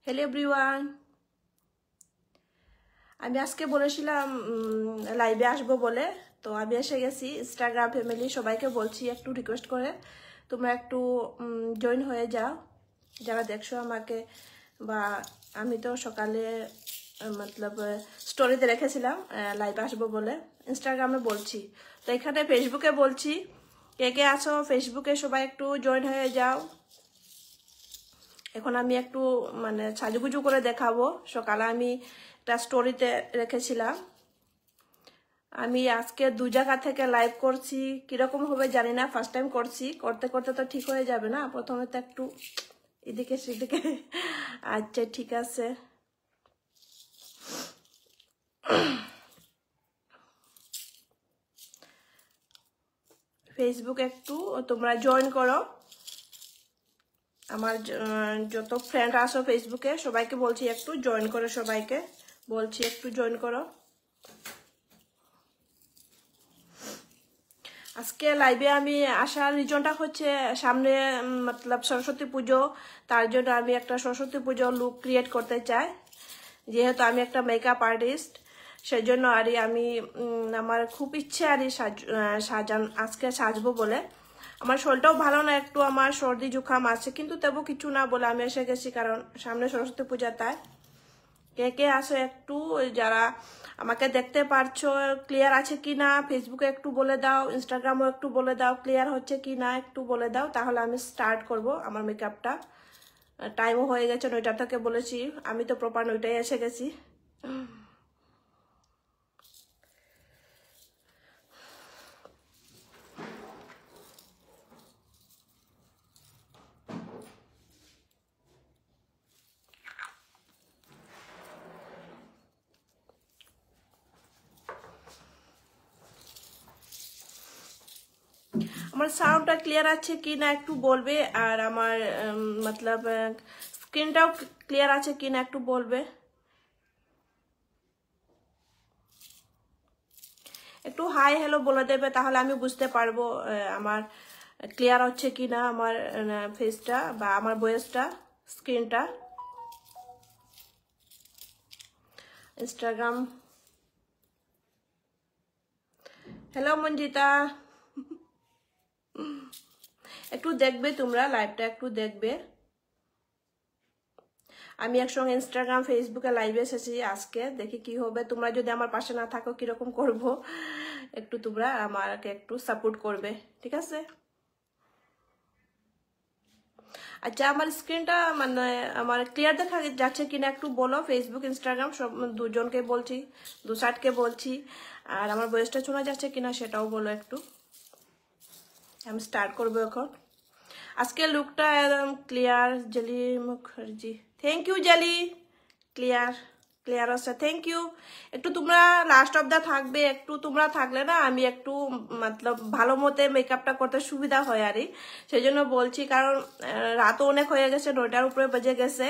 Hello everyone, আমি আজকে বলেছিলাম লাইভে আসবো বলে। তো আমি এসে গেছি। ইনস্টাগ্রাম ফ্যামিলি সবাইকে বলছি একটু রিকোয়েস্ট করে তোমরা একটু জয়েন হয়ে যাও যারা দেখছো আমাকে। বা আমি তো সকালে মতলব স্টোরিতে রেখেছিলাম লাইভে আসবো বলে, ইনস্টাগ্রামে বলছি, তো এখানে ফেসবুকে বলছি কে কে আছো ফেসবুকে সবাই একটু জয়েন হয়ে যাও। এখন আমি একটু মানে সাজুগুজু করে দেখাবো। সকালে আমি একটা স্টোরিতে রেখেছিলাম। আমি আজকে দু জায়গা থেকে লাইভ করছি, কিরকম হবে জানি না, ফার্স্ট টাইম করছি। করতে করতে তো ঠিক হয়ে যাবে না, প্রথমে তো একটু এদিকে সেদিকে। আচ্ছা ঠিক আছে, ফেসবুক একটু তোমরা জয়েন করো। আমার যত ফ্রেন্ড আসো ফেসবুকে সবাইকে বলছি একটু জয়েন করো, সবাইকে বলছি একটু জয়েন করো। আজকে লাইভে আমি আসার রিজনটা হচ্ছে সামনে মতলব সরস্বতী পুজো, তার জন্য আমি একটা সরস্বতী পুজো লুক ক্রিয়েট করতে চাই। যেহেতু আমি একটা মেকআপ আর্টিস্ট, সেই জন্য আমি আমার খুব ইচ্ছে সাজান আজকে সাজবো বলে। আমার শরীরটাও ভালো না, একটু আমার সর্দি জুখাম আছে, কিন্তু তবু কিছু না বলে আমি এসে গেছি, কারণ সামনে সরস্বতী পূজা। তাই কে কে আসো একটু, যারা আমাকে দেখতে পারছো ক্লিয়ার আছে কি না ফেসবুকে একটু বলে দাও, ইনস্টাগ্রামও একটু বলে দাও ক্লিয়ার হচ্ছে কি না একটু বলে দাও, তাহলে আমি স্টার্ট করব আমার মেকআপটা। টাইমও হয়ে গেছে, 9টা থেকে বলেছি, আমি তো প্রপার 9টায় এসে গেছি। আমার সাউন্ডটা ক্লিয়ার আছে কি না একটু বলবে, আর আমার মতলব স্ক্রিনটাও ক্লিয়ার আছে কি না একটু বলবে। একটু হাই হ্যালো বলে দেবে, তাহলে আমি বুঝতে পারবো আমার ক্লিয়ার হচ্ছে কি না আমার ফেসটা বা আমার ভয়েসটা, স্ক্রিনটা। ইনস্টাগ্রাম, হ্যালো মঞ্জিতা, একটু দেখবে তোমরা লাইভটা, একটু দেখবে। আমি একসঙ্গে ইনস্টাগ্রাম ফেসবুকে লাইভে এসেছি আজকে, দেখি কি হবে। তোমরা যদি আমার পাশে না থাকো কিরকম করব, একটু তোমরা আমাকে একটু সাপোর্ট করবে, ঠিক আছে? আচ্ছা আমার স্ক্রিনটা মানে আমার ক্লিয়ার দেখা যাচ্ছে কিনা একটু বলো। ফেসবুক ইনস্টাগ্রাম সব দুজনকে বলছি, দু সাইডকে বলছি। আর আমার ভয়েসটা শোনা যাচ্ছে কিনা সেটাও বলো একটু। আমি স্টার্ট করবো এখন। আজকে লুকটা একদম clear. Jolly Mukherjee, thank you Jolly, clear clear আছে, থ্যাংক ইউ। একটু তোমরা লাস্ট অফ দা থাকবে, একটু তোমরা থাকলে না আমি একটু মতলব ভালো মতে মেকআপটা করতে সুবিধা হয় আরই, সেই জন্য বলছি। কারণ রাতও অনেক হয়ে গেছে, 9টার উপরে বেজে গেছে,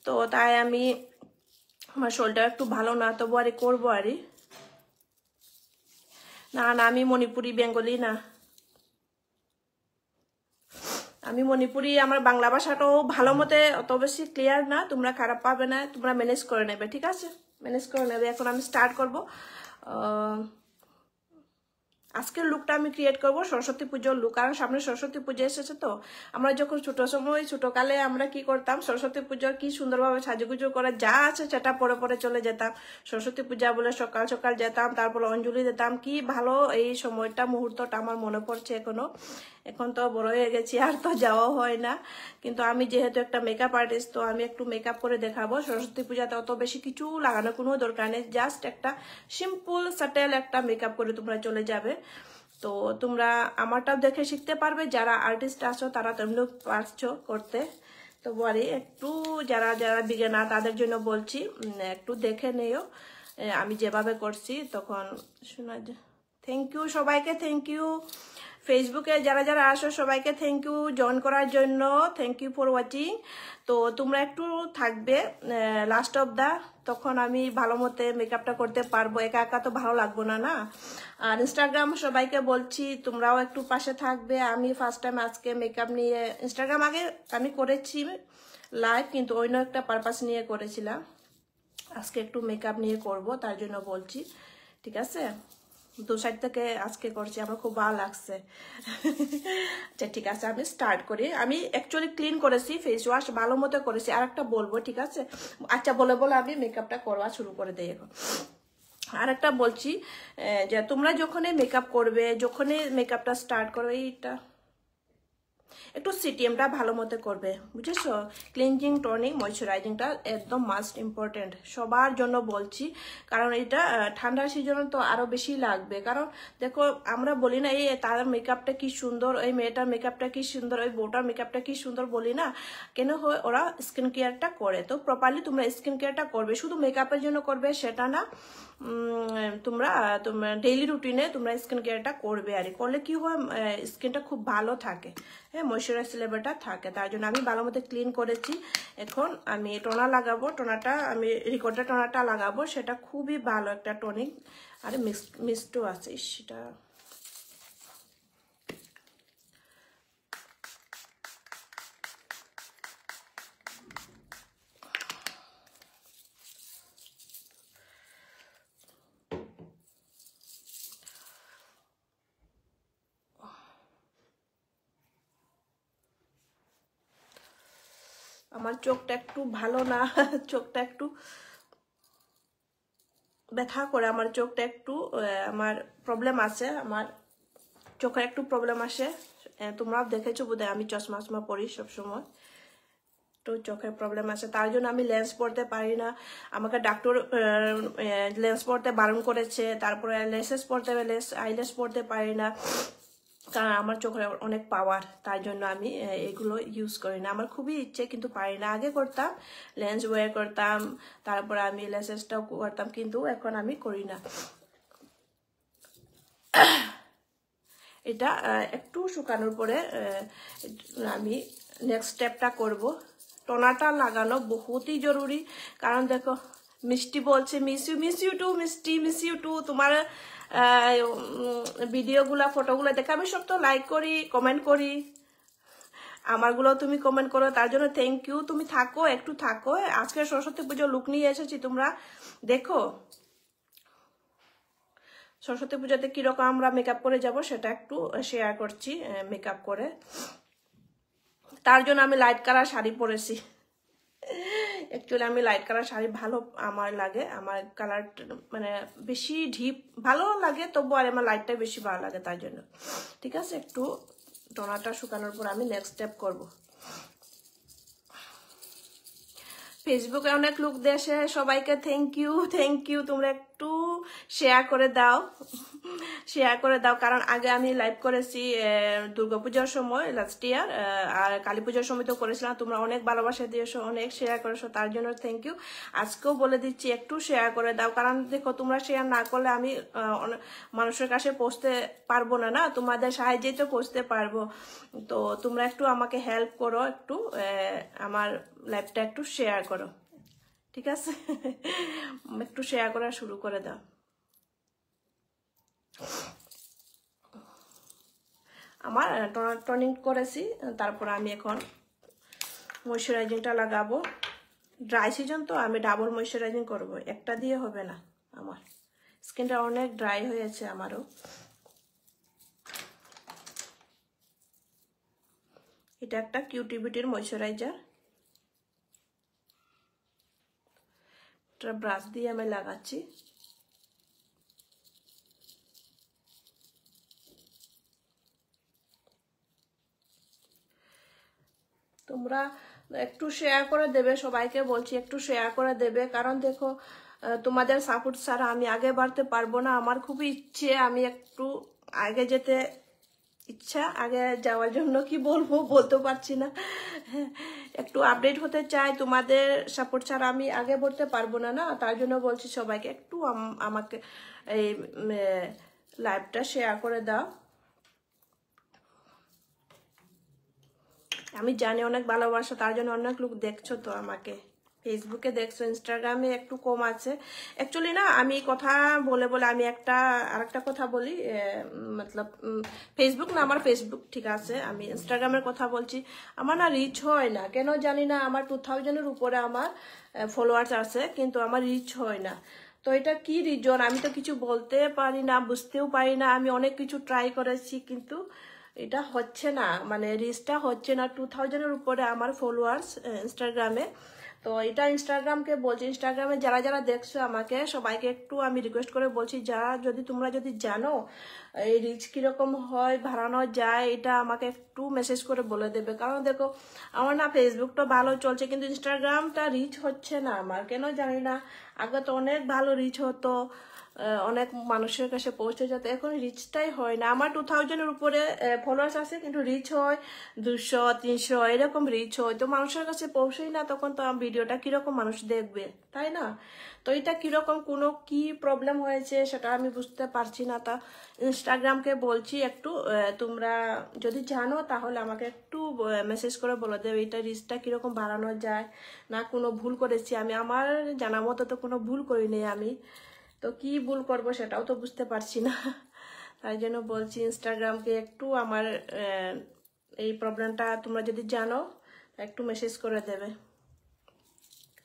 তো তাই আমি আমার শরীরটা একটু ভালো না, তবু আরই করবো আরই। না না আমি মণিপুরি বেঙ্গলি না, আমি মণিপুরি। আমার বাংলা ভাষাটাও ভালো মতে অত বেশি ক্লিয়ার না, তোমরা খারাপ পাবে না, তোমরা ম্যানেজ করে নেবে, ঠিক আছে? ম্যানেজ করে নেবে। এখন আমি স্টার্ট করবো। আজকের লুকটা আমি ক্রিয়েট করব সরস্বতী পুজোর লুক, কারণ সামনে সরস্বতী পুজো এসেছে। তো আমরা যখন ছোটকালে আমরা কি করতাম, সরস্বতী পুজোর কি সুন্দরভাবে সাজুগুজু করে যা আছে সেটা পরে পরে চলে যেতাম সরস্বতী পূজা বলে, সকাল সকাল যেতাম, তারপর অঞ্জলি দিতাম। কি ভালো এই সময়টা, মুহূর্তটা আমার মনে পড়ছে এখনো। এখন তো বড় হয়ে গেছি, আর তো যাওয়া হয় না। কিন্তু আমি যেহেতু একটা মেকআপ আর্টিস্ট, তো আমি একটু মেকআপ করে দেখাবো। সরস্বতী পূজাতে অত বেশি কিছু লাগানোর কোনো দরকার নেই, জাস্ট একটা সিম্পল সাটেল একটা মেকআপ করে তোমরা চলে যাবে। তো তোমরা আমারটাও দেখে শিখতে পারবে, যারা আর্টিস্ট আছো তারা তেমনিও পারছো করতে। তো বলি একটু যারা যারা বিগিনার তাদের জন্য বলছি, একটু দেখে নিও আমি যেভাবে করছি। তখন শোনা যায়। থ্যাংক ইউ সবাইকে, থ্যাংক ইউ। ফেসবুকে যারা যারা আসো সবাইকে থ্যাংক ইউ জয়েন করার জন্য, থ্যাংক ইউ ফর ওয়াচিং। তো তোমরা একটু থাকবে লাস্ট অফ দা, তখন আমি ভালো মতে মেকআপটা করতে পারবো, একা একা তো ভালো লাগবো না না। আর ইনস্টাগ্রাম সবাইকে বলছি তোমরাও একটু পাশে থাকবে। আমি ফার্স্ট টাইম আজকে মেকআপ নিয়ে, ইনস্টাগ্রাম আগে আমি করেছি লাইভ, কিন্তু অন্য একটা পারপাস নিয়ে করেছিলাম। আজকে একটু মেকআপ নিয়ে করব, তার জন্য বলছি, ঠিক আছে? দু সাইড থেকে আজকে করছি, আমার খুব ভালো লাগছে। আচ্ছা ঠিক আছে, আমি স্টার্ট করি। আমি অ্যাকচুয়ালি ক্লিন করেছি, ফেস ওয়াশ ভালো মতো করেছি। আর একটা বলবো, ঠিক আছে? আচ্ছা, বলে বলে আমি মেকআপটা করা শুরু করে দিই এখন। আর একটা বলছি, যে তোমরা যখনই মেকআপ করবে, যখনই মেকআপটা স্টার্ট করবে, এইটা একটু সিটিএমটা ভালো মতো করবে, বুঝেছো? ক্লিনজিং, টনিং, ময়শ্চারাইজিংটা একদম মাস্ট ইম্পর্টেন্ট সবার জন্য বলছি। কারণ এটা ঠান্ডার সিজনে তো আরো বেশি লাগবে। কারণ দেখো, আমরা বলি না এই তার মেকআপটা কি সুন্দর, ওই মেয়েটার মেকআপটা কি সুন্দর, ওই বউটার মেকআপটা কি সুন্দর বলি না কেন? হয় ওরা স্কিন কেয়ারটা করে, তো প্রপারলি তোমরা স্কিন কেয়ারটা করবে। শুধু মেকআপের জন্য করবে সেটা না, তোমরা ডেইলি রুটিনে তোমরা স্কিন কেয়ারটা করবে। আর করলে কি হয়, স্কিনটা খুব ভালো থাকে, হ্যাঁ, ময়শ্চারাইজ লেভেলটা থাকে। তার জন্য আমি ভালো মতো ক্লিন করেছি। এখন আমি টোনার লাগাবো, টোনাটা আমি রিকর্ডের টোনারটা লাগাবো, সেটা খুবই ভালো একটা টনিক। আর মিস্টও আছে সেটা। আমার চোখটা একটু ভালো না, চোখটা একটু ব্যথা করে, আমার চোখটা একটু আমার প্রবলেম আছে, আমার চোখে একটু প্রবলেম আসে। তোমরাও দেখেছো বোধহয়, আমি চশমা পরি সবসময়, তো চোখের প্রবলেম আছে, তার জন্য আমি লেন্স পরতে পারি না। আমাকে ডাক্তার লেন্স পরতে বারণ করেছে। তারপরে লেসেস পরতে হবে, আইলেস পরতে পারি না, কারণ আমার চোখের অনেক পাওয়ার। তাই জন্য আমি এগুলো ইউজ করি না। আমার খুবই ইচ্ছে, কিন্তু পারি না। আগে করতাম, লেন্স ওয়্যার করতাম, তারপরে আমি লেসেসটাও করতাম, কিন্তু এখন আমি করি না। এটা একটু শুকানোর পরে আমি নেক্সট স্টেপটা করব। টোনাটা লাগানো বহুতই জরুরি। কারণ দেখো, মিষ্টি বলছে miss you too, miss you too. তোমার ভিডিওগুলা, ফটোগুলো দেখে আমি সব তো লাইক করি, কমেন্ট করি, আমারগুলো তুমি কমেন্ট করো, তার জন্য থ্যাংক ইউ। তুমি থাকো, একটু থাকো। আজকে সরস্বতী পুজো লুক নিয়ে এসেছি, তোমরা দেখো সরস্বতী পুজোতে কিরকম আমরা মেকআপ করে যাব সেটা একটু শেয়ার করছি। মেকআপ করে, তার জন্য আমি লাইট কালার শাড়ি পরেছি। অ্যাকচুয়ালি আমি লাইট কালার শাড়ি ভালো আমার লাগে, আমার কালার মানে বেশি ডিপ ভালো লাগে, তবু আর আমার লাইটটা বেশি ভালো লাগে, তার জন্য। ঠিক আছে, একটু টোনাটা শুকানোর পর আমি নেক্সট স্টেপ করব। ফেসবুকে অনেক লোক দেশে, সবাইকে থ্যাংক ইউ। তোমরা একটু শেয়ার করে দাও, কারণ আগে আমি লাইভ করেছি দুর্গাপূজার সময় লাস্ট ইয়ার, আর কালী পূজার সময় তো করেছিলাম। তোমরা অনেক ভালোবাসা দিয়েছো, অনেক শেয়ার করেছো, তার জন্য থ্যাংক ইউ। আজকেও বলে দিচ্ছি, একটু শেয়ার করে দাও। কারণ দেখো, তোমরা শেয়ার না করলে আমি মানুষের কাছে পৌঁছতে পারবো না, তোমাদের সাহায্যেই তো পৌঁছতে পারবো। তো তোমরা একটু আমাকে হেল্প করো, একটু আমার লাইভটা একটু শেয়ার করো, ঠিক আছে? একটু শেয়ার করা শুরু করে দাও। আমার টনিং করেছি, তারপর আমি এখন ময়শ্চারাইজিংটা লাগাবো। ড্রাই সিজন তো আমি ডাবল ময়শ্চারাইজিং করব, একটা দিয়ে হবে না। আমার স্কিনটা অনেক ড্রাই হয়েছে আমারও। এটা একটা কিউটি বিউটির ময়শ্চারাইজার, এটা ব্রাশ দিয়ে আমি লাগাচ্ছি। তোমরা একটু শেয়ার করে দেবে, সবাইকে বলছি একটু শেয়ার করে দেবে। কারণ দেখো, তোমাদের সাপোর্ট ছাড়া আমি আগে বাড়তে পারবো না। আমার খুবই ইচ্ছে, আমি একটু আগে যেতে ইচ্ছা, আগে যাওয়ার জন্য কি বলবো বলতে পারছি না। একটু আপডেট হতে চাই, তোমাদের সাপোর্ট ছাড়া আমি আগে বাড়তে পারবো না, তার জন্য বলছি সবাইকে একটু আমাকে এই লাইভটা শেয়ার করে দাও। আমি জানি অনেক ভালোবাসা, তার জন্য অনেক লোক দেখছো তো আমাকে, ফেসবুকে দেখছো, ইনস্টাগ্রামে একটু কম আছে। অ্যাকচুয়ালি না আমি কথা বলে বলে আমি আরেকটা কথা বলি, মতলব ফেসবুক না, আমার ফেসবুক ঠিক আছে, আমি ইনস্টাগ্রামের কথা বলছি। আমার না রিচ হয় না, কেন জানি না। আমার 2000-এর উপরে আমার ফলোয়ার্স আছে, কিন্তু আমার রিচ হয় না। তো এটা কি রিজন আমি তো কিছু বলতে পারি না, বুঝতেও পারি না। আমি অনেক কিছু ট্রাই করেছি, কিন্তু এটা হচ্ছে না, মানে রিচটা হচ্ছে না। 2000-এর উপরে আমার ফলোয়ার্স ইনস্টাগ্রামে। তো এটা ইনস্টাগ্রামকে বলছি, ইনস্টাগ্রামে যারা যারা দেখছো আমাকে সবাইকে একটু আমি রিকোয়েস্ট করে বলছি, তোমরা যদি জানো এই রিচ কিরকম হয়, বাড়ানো যায়, এটা আমাকে একটু মেসেজ করে বলে দেবে। কারণ দেখো আমার না ফেসবুকটা ভালো চলছে, কিন্তু ইনস্টাগ্রামটা রিচ হচ্ছে না আমার, কেন জানি না। আগে তো অনেক ভালো রিচ হতো, অনেক মানুষের কাছে পৌঁছে যেত, এখন রিচটাই হয় না। আমার 2000-এর উপরে ফলোয়ার্স আছে, কিন্তু রিচ হয় 200-300 এরকম রিচ হয়। তো মানুষের কাছে পৌঁছেই না, তখন তো ভিডিওটা কিরকম মানুষ দেখবে, তাই না? তো এটা কিরকম কি প্রবলেম হয়েছে সেটা আমি বুঝতে পারছি না। তা ইনস্টাগ্রামকে বলছি একটু তোমরা যদি জানো তাহলে আমাকে একটু মেসেজ করে বলে দেবে এটা রিচটা কিরকম বাড়ানো যায়, না কোনো ভুল করেছি আমি। আমার জানা মতো তো কোনো ভুল করিনি আমি, তো কি ভুল করব সেটাও তো বুঝতে পারছি না। তাই জন্য বলছি ইনস্টাগ্রামকে একটু আমার এই প্রবলেমটা তোমরা যদি জানো একটু মেসেজ করে দেবে,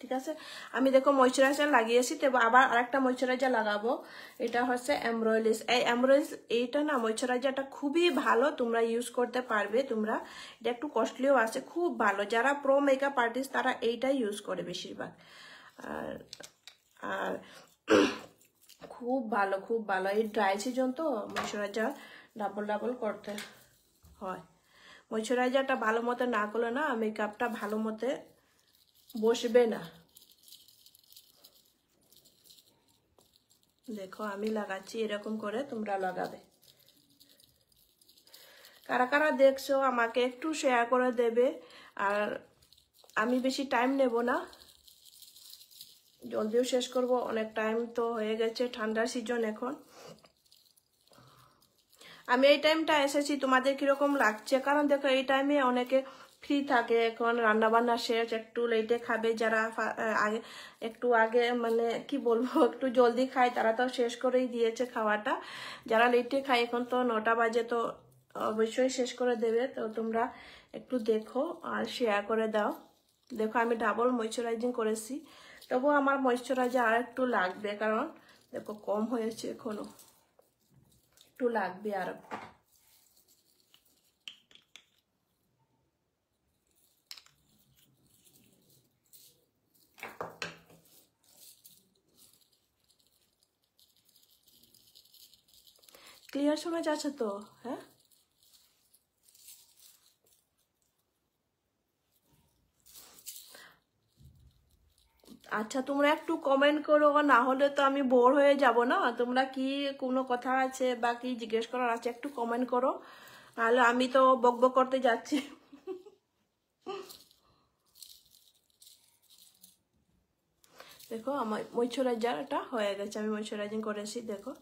ঠিক আছে? আমি দেখো ময়শ্চারাইজার লাগিয়েছি, তো আবার আরেকটা ময়শ্চারাইজার লাগাবো। এটা হচ্ছে এমব্রয়লিস। এই এমব্রয়লিস এইটা না ময়শ্চারাইজারটা খুবই ভালো, তোমরা ইউজ করতে পারবে। তোমরা এটা একটু কস্টলিও আছে, খুব ভালো। যারা প্রো মেকআপ আর্টিস্ট তারা এইটাই ইউজ করে বেশিরভাগ। আর আর খুব ভালো, খুব ভালো। এই ড্রাই সিজন তো ময়শ্চারাইজার ডাবল করতে হয়। ময়শ্চারাইজারটা ভালো মতো না করলে না মেকআপটা ভালো মতো বসবে না। দেখো আমি লাগাচ্ছি, এরকম করে তোমরা লাগাবে। কারা কারা দেখছো আমাকে একটু শেয়ার করে দেবে। আর আমি বেশি টাইম নেব না, জলদিও শেষ করব, অনেক টাইম তো হয়ে গেছে, ঠান্ডার সিজন এখন। আমি এই টাইমটা এসেছি, তোমাদের কিরকম লাগছে? কারণ দেখো এই টাইমে অনেকে ফ্রি থাকে, এখন রান্নাবান্না শেষ, একটু লেটে খাবে। যারা একটু আগে মানে কি বলবো একটু জলদি খায় তারা তো শেষ করেই দিয়েছে খাওয়াটা। যারা লেটে খায় এখন তো 9টা বাজে, তো অবশ্যই শেষ করে দেবে। তো তোমরা একটু দেখো আর শেয়ার করে দাও। দেখো আমি ডাবল ময়শ্চারাইজিং করেছি, তবুও আমার ময়শ্চারাইজার আর একটু লাগবে, কারণ দেখো কম হয়েছে, এখনো একটু লাগবে আর। ক্লিয়ার শোনা যাচ্ছে তো? হ্যাঁ, আচ্ছা তোমরা একটু কমেন্ট করো, না হলে তো আমি বোর হয়ে যাব না। তোমরা কি কোনো কথা আছে বা কি জিজ্ঞেস করার আছে একটু কমেন্ট করো, নাহলে আমি তো বকবক করতে যাচ্ছি। দেখো আমার ময়শ্চারাইজারটা হয়ে গেছে, আমি ময়শ্চারাইজিং করেছি। দেখো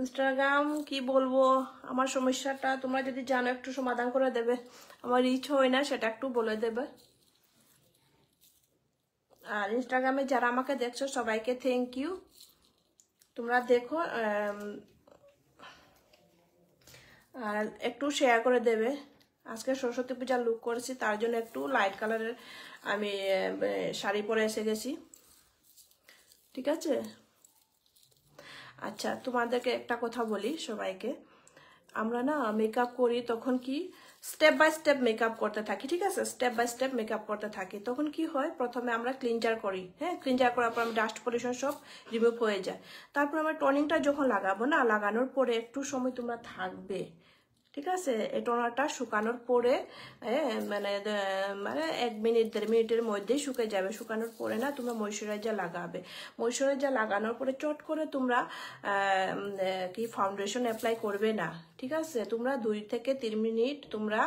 ইনস্টাগ্রাম কি বলবো, আমার সমস্যাটা তোমরা যদি জানো একটু সমাধান করে দেবে। আমার রিচ হয় না সেটা একটু বলে দেবে। আর ইনস্টাগ্রামে যারা আমাকে দেখছো সবাইকে থ্যাংক ইউ। তোমরা দেখো আর একটু শেয়ার করে দেবে। আজকে সরস্বতী পূজার লুক করেছি, তার জন্য একটু লাইট কালারের আমি শাড়ি পরে এসে গেছি, ঠিক আছে? আচ্ছা তোমাদেরকে একটা কথা বলি সবাইকে, আমরা না মেকআপ করি তখন কি স্টেপ বাই স্টেপ মেকআপ করতে থাকি, ঠিক আছে? স্টেপ বাই স্টেপ মেকআপ করতে থাকি, তখন কি হয় প্রথমে আমরা ক্লিনজার করি। হ্যাঁ, ক্লিনজার করার পর ডাস্ট পলিউশন সব রিমুভ হয়ে যায়। তারপর আমরা টনিংটা যখন লাগাবো না, লাগানোর পরে একটু সময় তোমরা থাকবে, ঠিক আছে? এই টোনারটা শুকানোর পরে মানে 1 মিনিট 1.5 মিনিটের মধ্যেই শুকে যাবে। শুকানোর পরে না তোমরা ময়শ্চারাইজার লাগাবে। ময়শ্চারাইজার লাগানোর পরে চট করে তোমরা কি ফাউন্ডেশন অ্যাপ্লাই করবে না, ঠিক আছে? তোমরা 2 থেকে 3 মিনিট তোমরা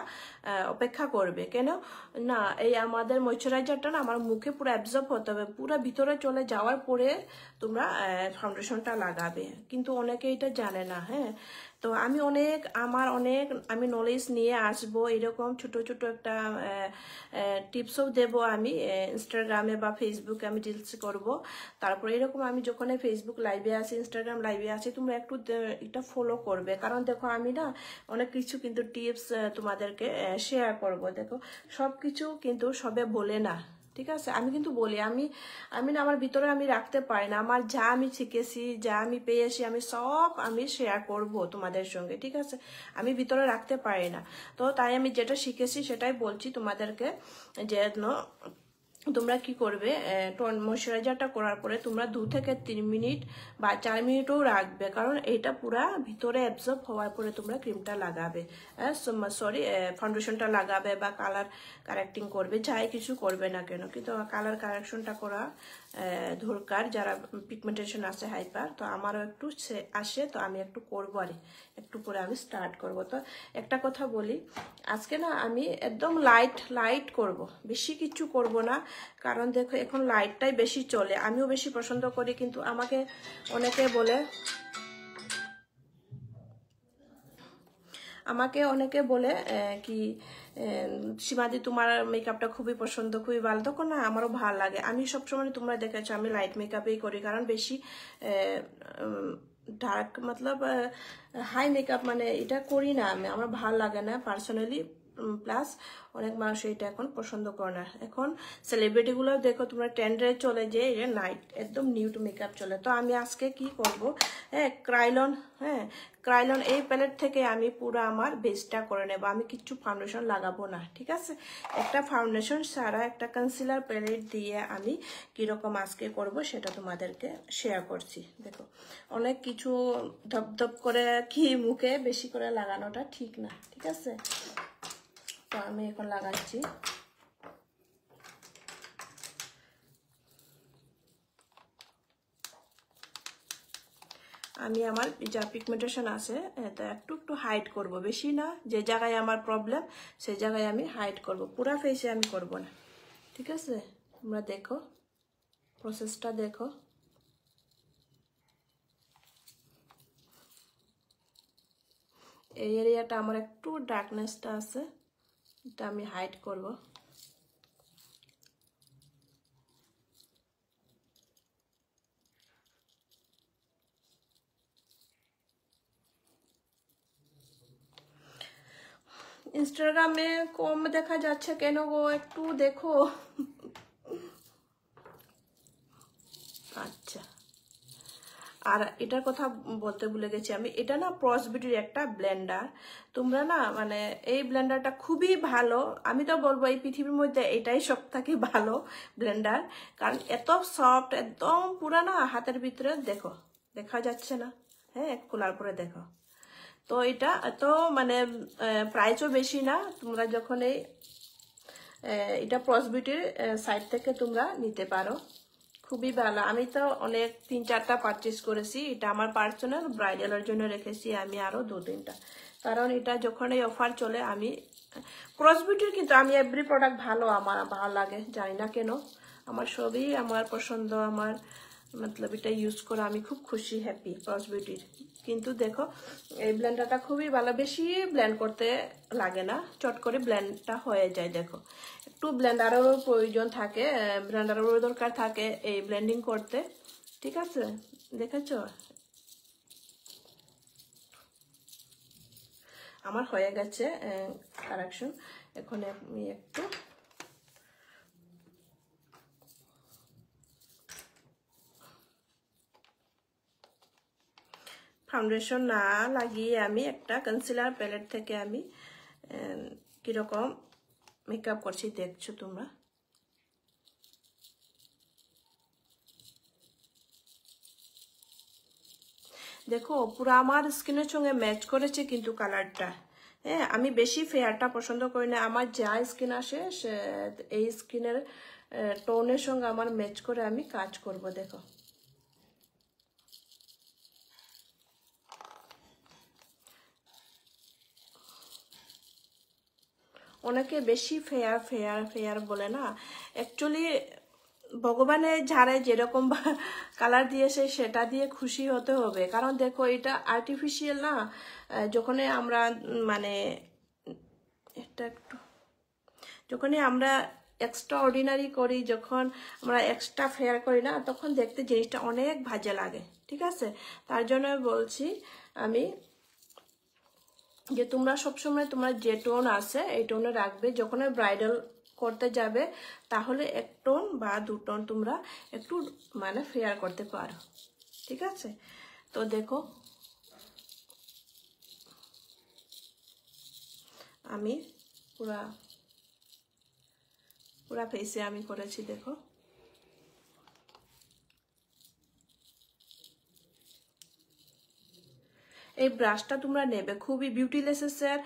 অপেক্ষা করবে। কেন না, এই আমাদের ময়শ্চারাইজারটা না আমার মুখে পুরো অ্যাবজর্ব হতে হবে, পুরো ভিতরে চলে যাওয়ার পরে তোমরা ফাউন্ডেশনটা লাগাবে। কিন্তু অনেকে এটা জানে না। হ্যাঁ, তো আমি আমি নলেজ নিয়ে আসবো, এরকম ছোট ছোট একটা টিপসও দেবো আমি ইনস্টাগ্রামে বা ফেসবুকে আমি রিলস করব। তারপর এরকম আমি যখন ফেসবুক লাইভে আসি, ইনস্টাগ্রাম লাইভে আসি, তোমরা একটু এটা ফলো করবে। কারণ দেখো আমি না অনেক কিছু কিন্তু টিপস তোমাদেরকে শেয়ার করব। দেখো সব কিছু কিন্তু সবে বলে না, ঠিক আছে? আমি কিন্তু বলি, আমি না আমার ভিতরে আমি রাখতে পারি না। আমার যা আমি শিখেছি, যা আমি পেয়েছি, আমি সব আমি শেয়ার করব তোমাদের সঙ্গে, ঠিক আছে? আমি ভিতরে রাখতে পারি না। তো তাই আমি যেটা শিখেছি সেটাই বলছি তোমাদেরকে। যেন তোমরা কি করবে, ময়শ্চারাইজারটা করার পরে তোমরা 2 থেকে 3 মিনিট বা 4 মিনিটও রাখবে। কারণ এটা পুরা ভিতরে অ্যাবজর্ব হওয়ার পরে তোমরা ক্রিমটা লাগাবে, ফাউন্ডেশনটা লাগাবে বা কালার কারেক্টিং করবে, যাই কিছু করবে না কেন। কিন্তু কালার কারেকশনটা করা দরকার যারা পিগমেন্টেশন আছে হাইপার। তো আমারও একটু আসে, তো আমি একটু করবো, আর একটু পরে আমি স্টার্ট করব। তো একটা কথা বলি, আজকে না আমি একদম লাইট করব, বেশি কিছু করব না। কারণ দেখো এখন লাইটটাই বেশি চলে, আমিও বেশি পছন্দ করি। কিন্তু অনেকে বলে কি সীমাদি তোমার মেকআপটা খুবই পছন্দ, খুবই ভালো। তখন না আমারও ভালো লাগে। আমি সবসময় তোমরা দেখেছো আমি লাইট মেকআপই করি, কারণ বেশি ডার্ক মতলব হাই মেকআপ মানে এটা করি না আমি, আমার ভালো লাগে না পার্সোনালি। প্লাস অনেক মানুষ এটা এখন পছন্দ করে না। এখন সেলিব্রিটিগুলো দেখো তোমরা ট্রেন্ডে চলে যে নাইট একদম নিউড মেকআপ চলে। তো আমি আজকে কি করব, ক্রাইলন এই প্যালেট থেকে আমি পুরো আমার বেসটা করে নেব। আমি কিচ্ছু ফাউন্ডেশন লাগাবো না, ঠিক আছে? একটা ফাউন্ডেশন ছাড়া একটা কনসিলার প্যালেট দিয়ে আমি কিরকম আজকে করব সেটা তোমাদেরকে শেয়ার করছি। দেখো অনেক কিছু ধপধপ করে কি মুখে বেশি করে লাগানোটা ঠিক না, ঠিক আছে? তো আমি এখন লাগাচ্ছি। আমি আমার যা পিগমেন্টেশন আছে এটা একটু হাইড করব, বেশি না। যে জায়গায় আমার প্রবলেম সেই জায়গায় আমি হাইড করব, পুরা ফেসে আমি করব না, ঠিক আছে? তোমরা দেখো প্রসেসটা দেখো। এই এরিয়াটা আমার একটু ডার্কনেসটা আছে, এটা আমি হাইড করব। ইনস্টাগ্রামে কম দেখা যাচ্ছে কেন গো, একটু দেখো। আচ্ছা, আর এটার কথা বলতে ভুলে গেছি আমি, এটা না প্রস বিউটির একটা ব্লেন্ডার। তোমরা না মানে এই ব্লেন্ডারটা খুবই ভালো। আমি তো বলবো এই পৃথিবীর মধ্যে এটাই সব থেকে ভালো ব্লেন্ডার। কারণ এত সফট, একদম পুরা না হাতের ভিতরে, দেখো দেখা যাচ্ছে না? হ্যাঁ, খোলার পরে দেখো। তো এটা এত মানে প্রাইসও বেশি না। তোমরা যখন এটা প্রস বিউটির সাইট থেকে তোমরা নিতে পারো, খুবই ভালো। আমি তো অনেক 3-4টা পারচেস করেছি। এটা আমার পার্সোনাল ব্রাইডালের জন্য রেখেছি আমি আরো 2-3টা। কারণ এটা যখন এই অফার চলে, আমি প্রস বিউটির কিন্তু আমি এভরি প্রোডাক্ট আমার ভালো লাগে, জানি না কেন। আমার সবই আমার পছন্দ, আমার মতলব এটা ইউজ করে আমি খুব খুশি, হ্যাপি প্রস বিউটির। কিন্তু দেখো এই ব্লেন্ডারটা খুবই ভালো, বেশি ব্লেন্ড করতে লাগে না, চট করে ব্লেন্ডটা হয়ে যায়। দেখো একটু ব্লেন্ডারেরও প্রয়োজন থাকে, ব্লেন্ডারেরও দরকার থাকে এই ব্লেন্ডিং করতে, ঠিক আছে? দেখেছো আমার হয়ে গেছে কারেকশন। এখন আমি একটু ফাউন্ডেশন না লাগিয়ে আমি একটা কনসিলার প্যালেট থেকে আমি কিরকম মেকআপ করছি দেখছো তোমরা। দেখো পুরো আমার স্কিনের সঙ্গে ম্যাচ করেছে কিন্তু কালারটা। হ্যাঁ, আমি বেশি ফেয়ারটা পছন্দ করি না। আমার যা স্কিন আসে এই স্কিনের টোনের সঙ্গে আমার ম্যাচ করে আমি কাজ করব। দেখো অনেকে বেশি ফেয়ার বলে না, অ্যাকচুয়ালি ভগবানের ঝাড়ে যেরকম কালার দিয়েছে সেটা দিয়ে খুশি হতে হবে, কারণ দেখো এটা আর্টিফিশিয়াল না। যখনই আমরা মানে এটা একটু যখনই আমরা এক্সট্রা অর্ডিনারি করি, যখন আমরা এক্সট্রা ফেয়ার করি না, তখন দেখতে জিনিসটা অনেক বাজে লাগে। ঠিক আছে, তার জন্য বলছি আমি যে তোমরা সবসময় তোমরা যে টোন আছে এই টোনে রাখবে। যখন ব্রাইডাল করতে যাবে তাহলে 1 টোন বা 2 টোন তোমরা একটু মানে ফেয়ার করতে পারো। ঠিক আছে, তো দেখো আমি পুরা ফেসে আমি করেছি। দেখো এই ব্রাশটা তোমরা নেবে, খুবই বিউটিলেসের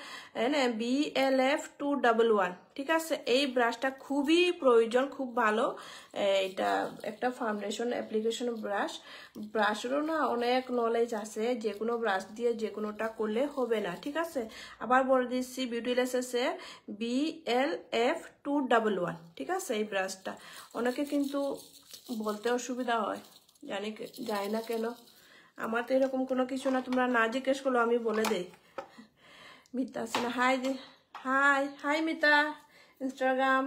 BLF211। ঠিক আছে, এই ব্রাশটা খুবই প্রয়োজন, খুব ভালো। এটা একটা ফাউন্ডেশন অ্যাপ্লিকেশন ব্রাশেরও না অনেক নলেজ আছে, যে কোনো ব্রাশ দিয়ে যে কোনোটা করলে হবে না। ঠিক আছে, আবার বলে দিচ্ছি বিউটিলেসের BLF211। ঠিক আছে, এই ব্রাশটা অনেকে কিন্তু বলতে অসুবিধা হয়, জানি না কেন। আমার তো এরকম কোনো কিছু না, তোমরা না জিজ্ঞেস করলো আমি বলে দেই। মিতা আছে না? High high high Mita, Instagram.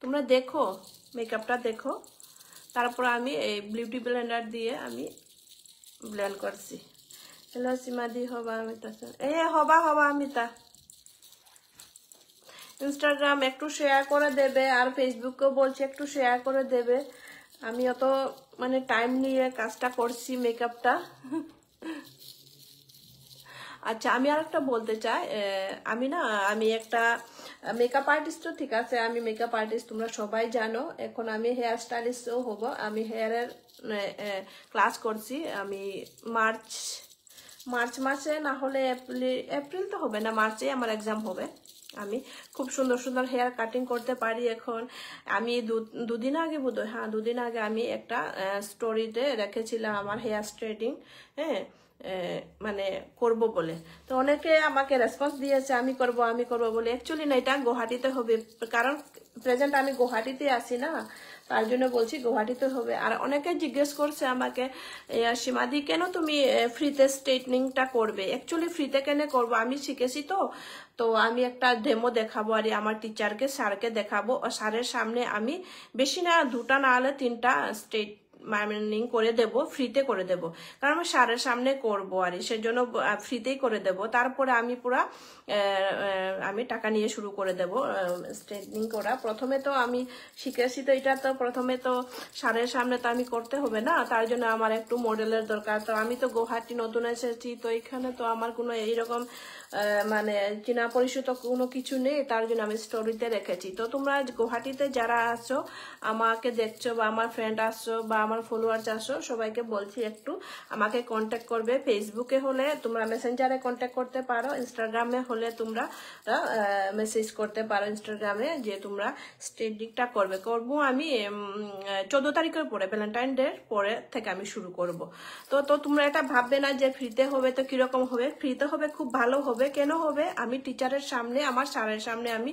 তোমরা দেখো মেকআপটা দেখো, তারপর আমি এই বিউটি ব্লেন্ডার দিয়ে আমি ব্লেন্ড করছি। হ্যালো সীমাদি, হবা মিতা, হবা মিতা। ইনস্টাগ্রাম একটু শেয়ার করে দেবে, আর ফেসবুকেও বলছি একটু শেয়ার করে দেবে। আমি অত মানে টাইম নিয়ে কাজটা করছি মেকআপটা। আচ্ছা, আমি আর একটা বলতে চাই, আমি একটা মেকআপ আর্টিস্টও। ঠিক আছে, আমি মেকআপ আর্টিস্ট তোমরা সবাই জানো। এখন আমি হেয়ার স্টাইলিস্টও হব। আমি হেয়ারের ক্লাস করছি। আমি মার্চ মাসে, না হলে এপ্রিল তো হবে না, মার্চে আমার এক্সাম হবে। আমি খুব সুন্দর সুন্দর হেয়ার কাটিং করতে পারি এখন। আমি দুদিন আগে বোধহয়, হ্যাঁ 2 দিন আগে আমি একটা স্টোরিতে রেখেছিলাম আমার হেয়ার স্ট্রেটিং, হ্যাঁ মানে করব বলে। তো অনেকে আমাকে রেসপন্স দিয়েছে আমি করব বলে। অ্যাকচুয়ালি না, এটা গুয়াহাটিতে হবে, কারণ প্রেজেন্ট আমি গুয়াহাটিতে আছি না, তার জন্য বলছি গুয়াহাটিতে হবে। আর অনেকে জিজ্ঞেস করছে আমাকে, সীমাদি কেন তুমি ফ্রিতে স্ট্রেটনিংটা করবে? অ্যাকচুয়ালি ফ্রিতে কেন করবো, আমি শিখেছি তো আমি একটা ডেমো দেখাবো আর আমার টিচারকে, স্যারকে দেখাবো। স্যারের সামনে আমি বেশি না 2টা না হলে 3টা স্ট্রেটনিং করে দেব, ফ্রিতে করে দেব, কারণ আমি স্যারের সামনে করবো আর সেজন্য ফ্রিতেই করে দেব। তারপরে আমি পুরা আমি টাকা নিয়ে শুরু করে দেব স্ট্রেটনিং করা। প্রথমে তো আমি শিখেছি, তো এটা তো প্রথমে তো স্যারের সামনে তো আমি করতে হবে না, তার জন্য আমার একটু মডেলের দরকার। তো আমি তো গুয়াহাটি নতুন এসেছি, তো এখানে তো আমার কোনো এইরকম মানে চেনা পরিচিত কোনো কিছু নেই, তার জন্য আমি স্টোরিতে রেখেছি। তো তোমরা গুয়াহাটিতে যারা আছো, আমাকে দেখছো বা আমার ফ্রেন্ড আসছো বা আমার ফলোয়ার্স আসো, সবাইকে বলছি একটু আমাকে কন্ট্যাক্ট করবে। ফেসবুকে হলে তোমরা মেসেঞ্জারে কন্ট্যাক্ট করতে পারো, ইনস্টাগ্রামে হলে তোমরা মেসেজ করতে পারো ইনস্টাগ্রামে, যে তোমরা স্ট্রেটনিংটা করবো আমি 14 তারিখের পরে, ভ্যালেন্টাইন ডে পরে থেকে আমি শুরু করব। তো তোমরা এটা ভাববে না যে ফ্রিতে হবে তো কিরকম হবে। ফ্রিতে হবে, খুব ভালো হবে। কেন হবে? আমি টিচারের সামনে, আমার স্যারের সামনে আমি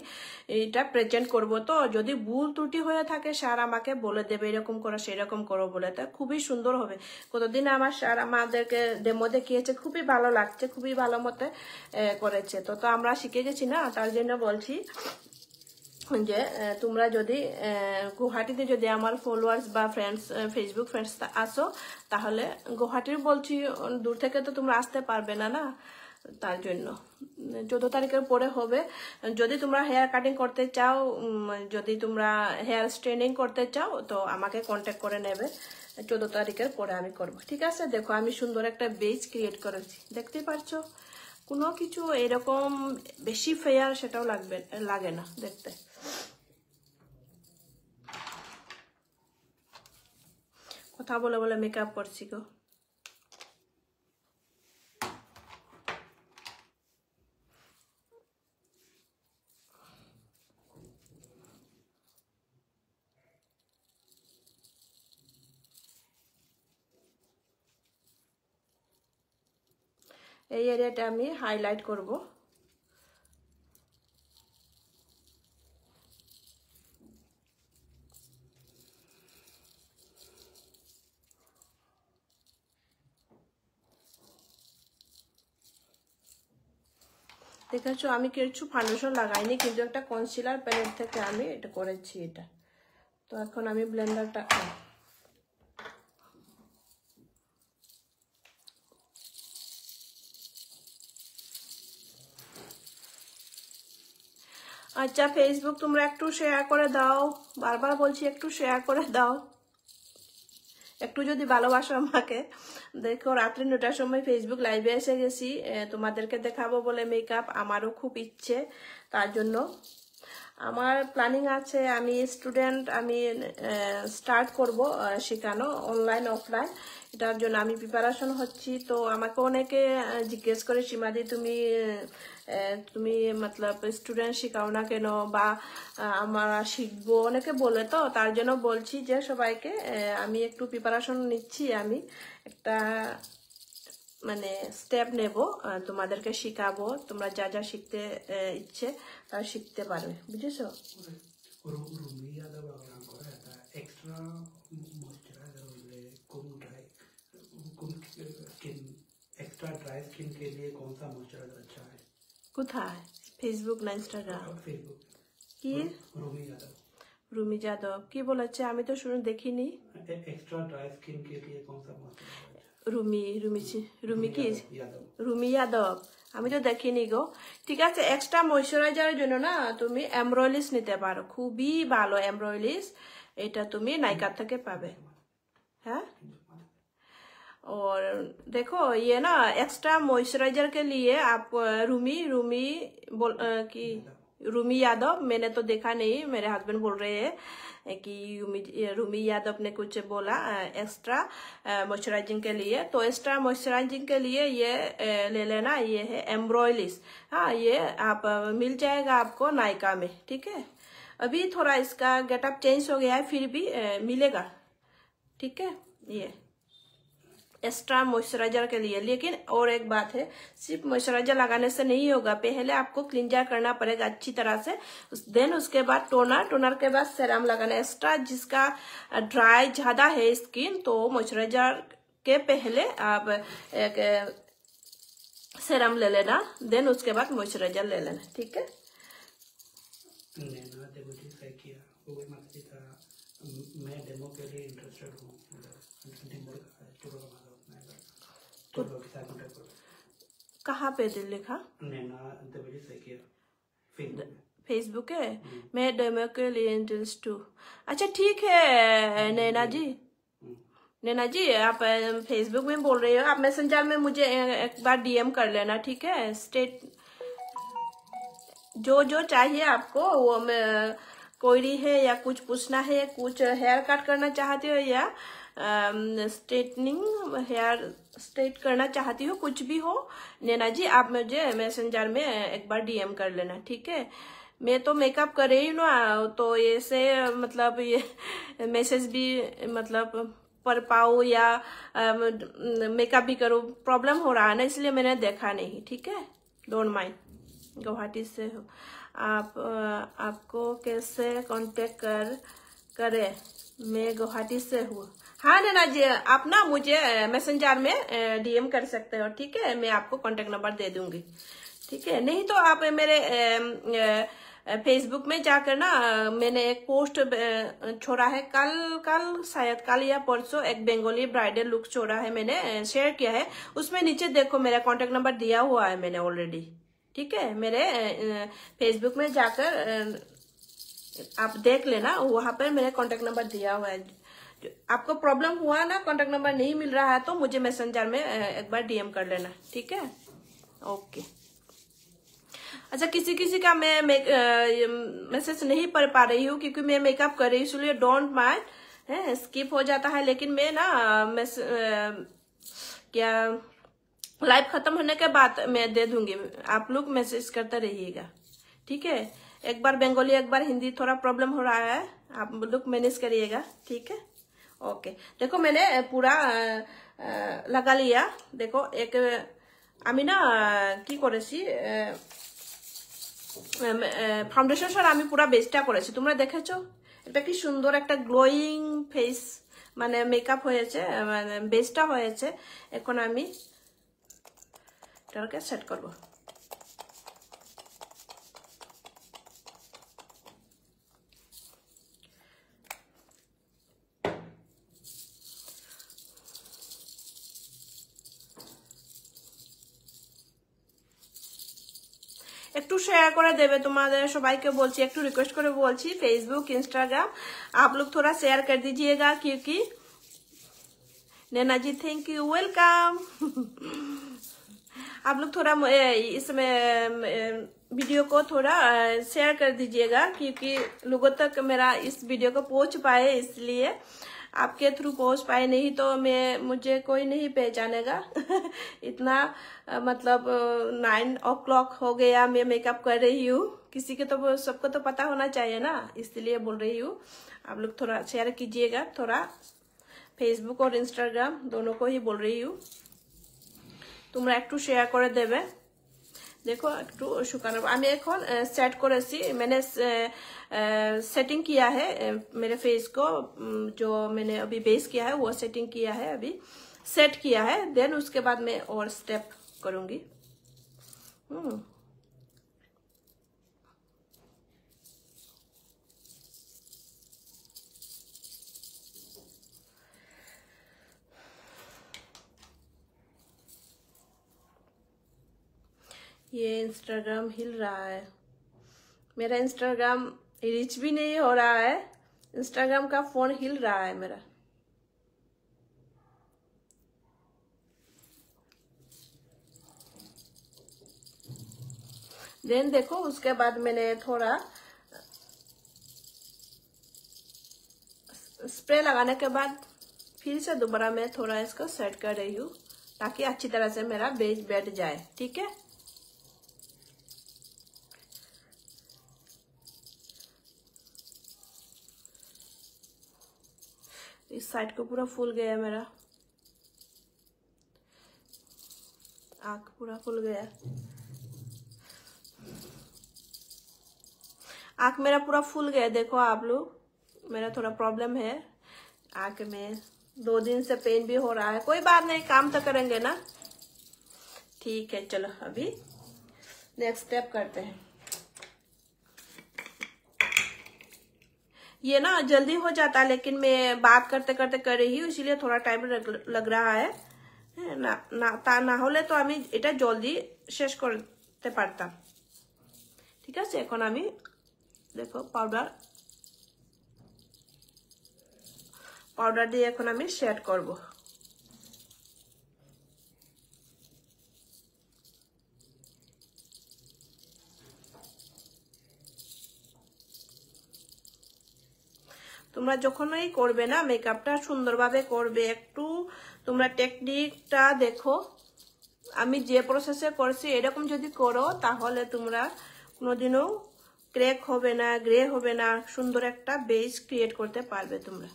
এটা প্রেজেন্ট করব। তো যদি ভুল ত্রুটি হয়ে থাকে স্যার আমাকে বলে দেবে, এরকম করো সেরকম করো বলে। তো খুবই সুন্দর হবে। কতদিন আমার স্যার আমাদেরকে ডেমো দেখিয়েছে, খুবই ভালো লাগছে, খুবই ভালো মতে করেছে। তো আমরা শিখে গেছি না, তার জন্য বলছি যে তোমরা যদি গুয়াহাটিতে যদি আমার ফলোয়ার্স বা ফ্রেন্ডস, ফেসবুক ফ্রেন্ডস আসো, তাহলে গুয়াহাটির বলছি, দূর থেকে তো তোমরা আসতে পারবে না, তার জন্য 14 তারিখের পরে হবে। যদি তোমরা হেয়ার কাটিং করতে চাও, যদি তোমরা হেয়ার স্ট্রেনিং করতে চাও, তো আমাকে কন্ট্যাক্ট করে নেবে। 14 তারিখের পরে আমি করব। ঠিক আছে, দেখো আমি সুন্দর একটা বেজ ক্রিয়েট করেছি, দেখতে পাচ্ছ। কোনো কিছু এরকম বেশি ফেয়ার সেটাও লাগে না দেখতে। কথা বলে বলে মেকআপ করছি গো। এই এরিয়াটা আমি হাইলাইট করব। দেখেছো আমি কিছু ফাউন্ডেশন লাগাইনি, কিন্তু একটা কনসিলার প্যালেট থেকে আমি এটা করেছি এটা। তো এখন আমি ব্লেন্ডারটা আচ্ছা ফেসবুক তোমরা একটু শেয়ার করে দাও, বারবার বলছি একটু শেয়ার করে দাও, একটু যদি ভালোবাসো আমাকে। দেখো রাত্রি 9টার সময় ফেসবুক লাইভে এসে গেছি, তোমাদেরকে দেখাবো বলে মেকআপ, আমারও খুব ইচ্ছে। তার জন্য আমার প্ল্যানিং আছে, আমি স্টুডেন্ট, আমি স্টার্ট করব শেখানো অনলাইন অফলাইন, এটার জন্য আমি প্রিপারেশন হচ্ছি। তো আমাকে অনেকে জিজ্ঞেস করে সীমাদি তুমি মতলব স্টুডেন্ট শেখাও না কেন, বা আমরা শিখবো অনেকে বলে, তো তার জন্য বলছি যে সবাইকে আমি একটু প্রিপারেশন নিচ্ছি, আমি একটা মানে স্টেপ নেব, তোমাদেরকে শিখাবো, তোমরা যা যা শিখতে ইচ্ছে তা শিখতে পারবে, বুঝেছো? एक्स्ट्रा ड्राई स्किन के लिए कौन सा मॉइस्चराइजर अच्छा है? কোথায়? ফেসবুক না ইনস্টাগ্রাম? फेसबुक। কি রুমি যাদব কি বলেছে? আমি তো শুনে দেখিনি। एक्स्ट्रा ड्राई स्किन के लिए कौन सा मॉइस्चराइजर? রুমি কি? রুমি যাদব, আমি তো দেখিনি গো। ঠিক আছে, এক্সট্রা ময়শ্চারাইজারের জন্য না তুমি এমব্রয়লিস নিতে পারো, খুবই ভালো এমব্রয়লিস, এটা তুমি নাইকা থেকে পাবে। हाँ, और देखो ये ना एक्स्ट्रा मॉइस्चराइजर के लिए आप रूमी यादव, मैंने तो देखा नहीं, मेरे हस्बैंड बोल रहे हैं कि रूमी यादव ने कुछ बोला एक्स्ट्रा मॉइस्चराइजिंग के लिए। तो एक्स्ट्रा मॉइस्चराइजिंग के लिए ये ले लेना, ये है एम्ब्रॉयलिस। हाँ, ये आप मिल जाएगा आपको नायका में, ठीक है। अभी थोड़ा इसका गेटअप चेंज हो गया है, फिर भी मिलेगा, ठीक है। ये एक्स्ट्रा मॉइस्चराइजर के लिए। लेकिन और एक बात है, सिर्फ मॉइस्चराइजर लगाने से नहीं होगा, पहले आपको क्लींजर करना पड़ेगा अच्छी तरह से, देन उसके बाद टोनर के बाद सेरम लगाना। एक्स्ट्रा जिसका ड्राई ज्यादा है स्किन, तो मॉइस्चराइजर के पहले आप एक सेरम ले लेना, देन उसके बाद मॉइस्चराइजर ले लेना, ठीक है। मैं डेमो के लिए इंटरेस्टेड हूँ, कहाँ पे लिखा? फेसबुक है, मैं डेमो के लिए इंटरेस्ट हूँ। अच्छा ठीक है नैना जी, आप फेसबुक में बोल रहे हो, आप मैसेंजर में मुझे एक बार डीएम कर लेना, ठीक है। स्टेट जो चाहिए आपको, वो मैं क्वेरी है या कुछ पूछना है, कुछ हेयर कट करना चाहते हो या स्ट्रेटनिंग हेयर स्ट्रेट करना चाहती हो, कुछ भी हो नैना जी, आप मुझे मैसेंजर में एक बार डीएम कर लेना, ठीक है। मैं तो मेकअप कर रही हूँ ना, तो ऐसे मतलब ये मैसेज भी मतलब पढ़ पाऊँ या मेकअप भी करूँ, प्रॉब्लम हो रहा है ना, इसलिए मैंने देखा नहीं, ठीक है। Don't mind. गुवाहाटी से हो आप, आपको कैसे कांटेक्ट करे? मैं गुवाहाटी से हूँ। हाँ नैना जी, आप ना मुझे मैसेंजर में डीएम कर सकते हो, ठीक है, मैं आपको कांटेक्ट नंबर दे दूंगी, ठीक है। नहीं तो आप मेरे फेसबुक में जाकर ना, मैंने एक पोस्ट छोड़ा है, कल शायद कल या परसों, एक बंगाली ब्राइडल लुक छोड़ा है, मैंने शेयर किया है, उसमें नीचे देखो मेरा कांटेक्ट नंबर दिया हुआ है मैंने ऑलरेडी, ठीक है। मेरे फेसबुक में जाकर आप देख लेना, वहां पर मेरा कांटेक्ट नंबर दिया हुआ है। आपको प्रॉब्लम हुआ ना, कांटेक्ट नंबर नहीं मिल रहा है, तो मुझे मैसेंजर में एक बार डीएम कर लेना, ठीक है। ओके। अच्छा, किसी का मैं मैसेज नहीं पढ़ पा रही हूँ, क्योंकि मैं मेकअप कर रही हूँ, इसलिए डोंट माइंड, स्किप हो जाता है। लेकिन मैं ना क्या लाइव खत्म होने के बाद मैं दे दूंगी, आप लोग मैसेज करते रहिएगा, ठीक है। एक बार बंगाली एक बार हिंदी, थोड़ा प्रॉब्लम हो रहा है, आप लोग मैनेज करिएगा, ठीक है। ओके, देखो मैंने पूरा लगा लिया। देखो एक আমি না কি করেছি, ফাউন্ডেশন আমি পুরা বেসটা করেছি, তোমরা দেখেছো এটা কি সুন্দর একটা গ্লোয়িং ফেস মানে মেকআপ হয়েছে, মানে বেসটা হয়েছে। এখন আমি এটাকে সেট করব। একটু শেয়ার করে দেবে তোমাদের সবাইকে বলছি, একটু রিকোয়েস্ট করে বলছি, फेसबुक इंस्टाग्राम आप लोग थोड़ा शेयर कर दीजिएगा, क्योंकि नैना जी थैंक यू, वेलकम। आप लोग थोड़ा इसमें वीडियो को थोड़ा शेयर कर दीजिएगा, क्योंकि लोगों तक मेरा इस वीडियो को पहुंच पाए, इसलिए आपके थ्रू पहुंच पाए, नहीं तो मुझे कोई नहीं पहचानेगा। इतना मतलब 9 o'clock हो गया, मैं मेकअप कर रही हूँ, किसी के तो सबको तो पता होना चाहिए ना, इसलिए बोल रही हूँ। आप लोग थोड़ा शेयर कीजिएगा, थोड़ा फेसबुक और इंस्टाग्राम दोनों को ही बोल रही हूँ, তোমরা একটু শেয়ার করে দেবে। देखो একটু শুকানো আমি এখন সেট করেছি, मैंने सेटिंग किया है मेरे फेस को, जो मैंने अभी बेस किया है वो सेटिंग किया है, अभी सेट किया है, देन उसके बाद मैं और स्टेप करूंगी। ये इंस्टाग्राम हिल रहा है, मेरा इंस्टाग्राम रीच भी नहीं हो रहा है, इंस्टाग्राम का फोन हिल रहा है मेरा। देन देखो उसके बाद मैंने थोड़ा स्प्रे लगाने के बाद फिर से दोबारा मैं थोड़ा इसको सेट कर रही हूँ, ताकि अच्छी तरह से मेरा बेस बैठ जाए। ठीक है, इस साइड को पूरा फूल गया मेरा, आँख पूरा फूल गया, आँख मेरा पूरा फूल गया। देखो आप लोग, मेरा थोड़ा प्रॉब्लम है आँख में, 2 दिन से पेन भी हो रहा है, कोई बात नहीं, काम तो करेंगे ना। ठीक है, चलो अभी नेक्स्ट स्टेप करते हैं। ये ना जल्दी हो जाता है, लेकिन मैं बात करते करते कर रही हूँ, इसीलिए थोड़ा टाइम लग रहा है না হলে তো আমি এটা জলদি শেষ করতে পারতাম। ঠিক আছে, এখন আমি দেখো পাউডার দিয়ে এখন আমি সেট করব। তোমরা যখনই করবে না মেকআপটা সুন্দরভাবে করবে, একটু তোমরা টেকনিকটা দেখো, আমি যে প্রসেসে করছি এরকম যদি করো তাহলে তোমরা কোনোদিনও ক্র্যাক হবে না, গ্রে হবে না, সুন্দর একটা বেস ক্রিয়েট করতে পারবে তোমরা।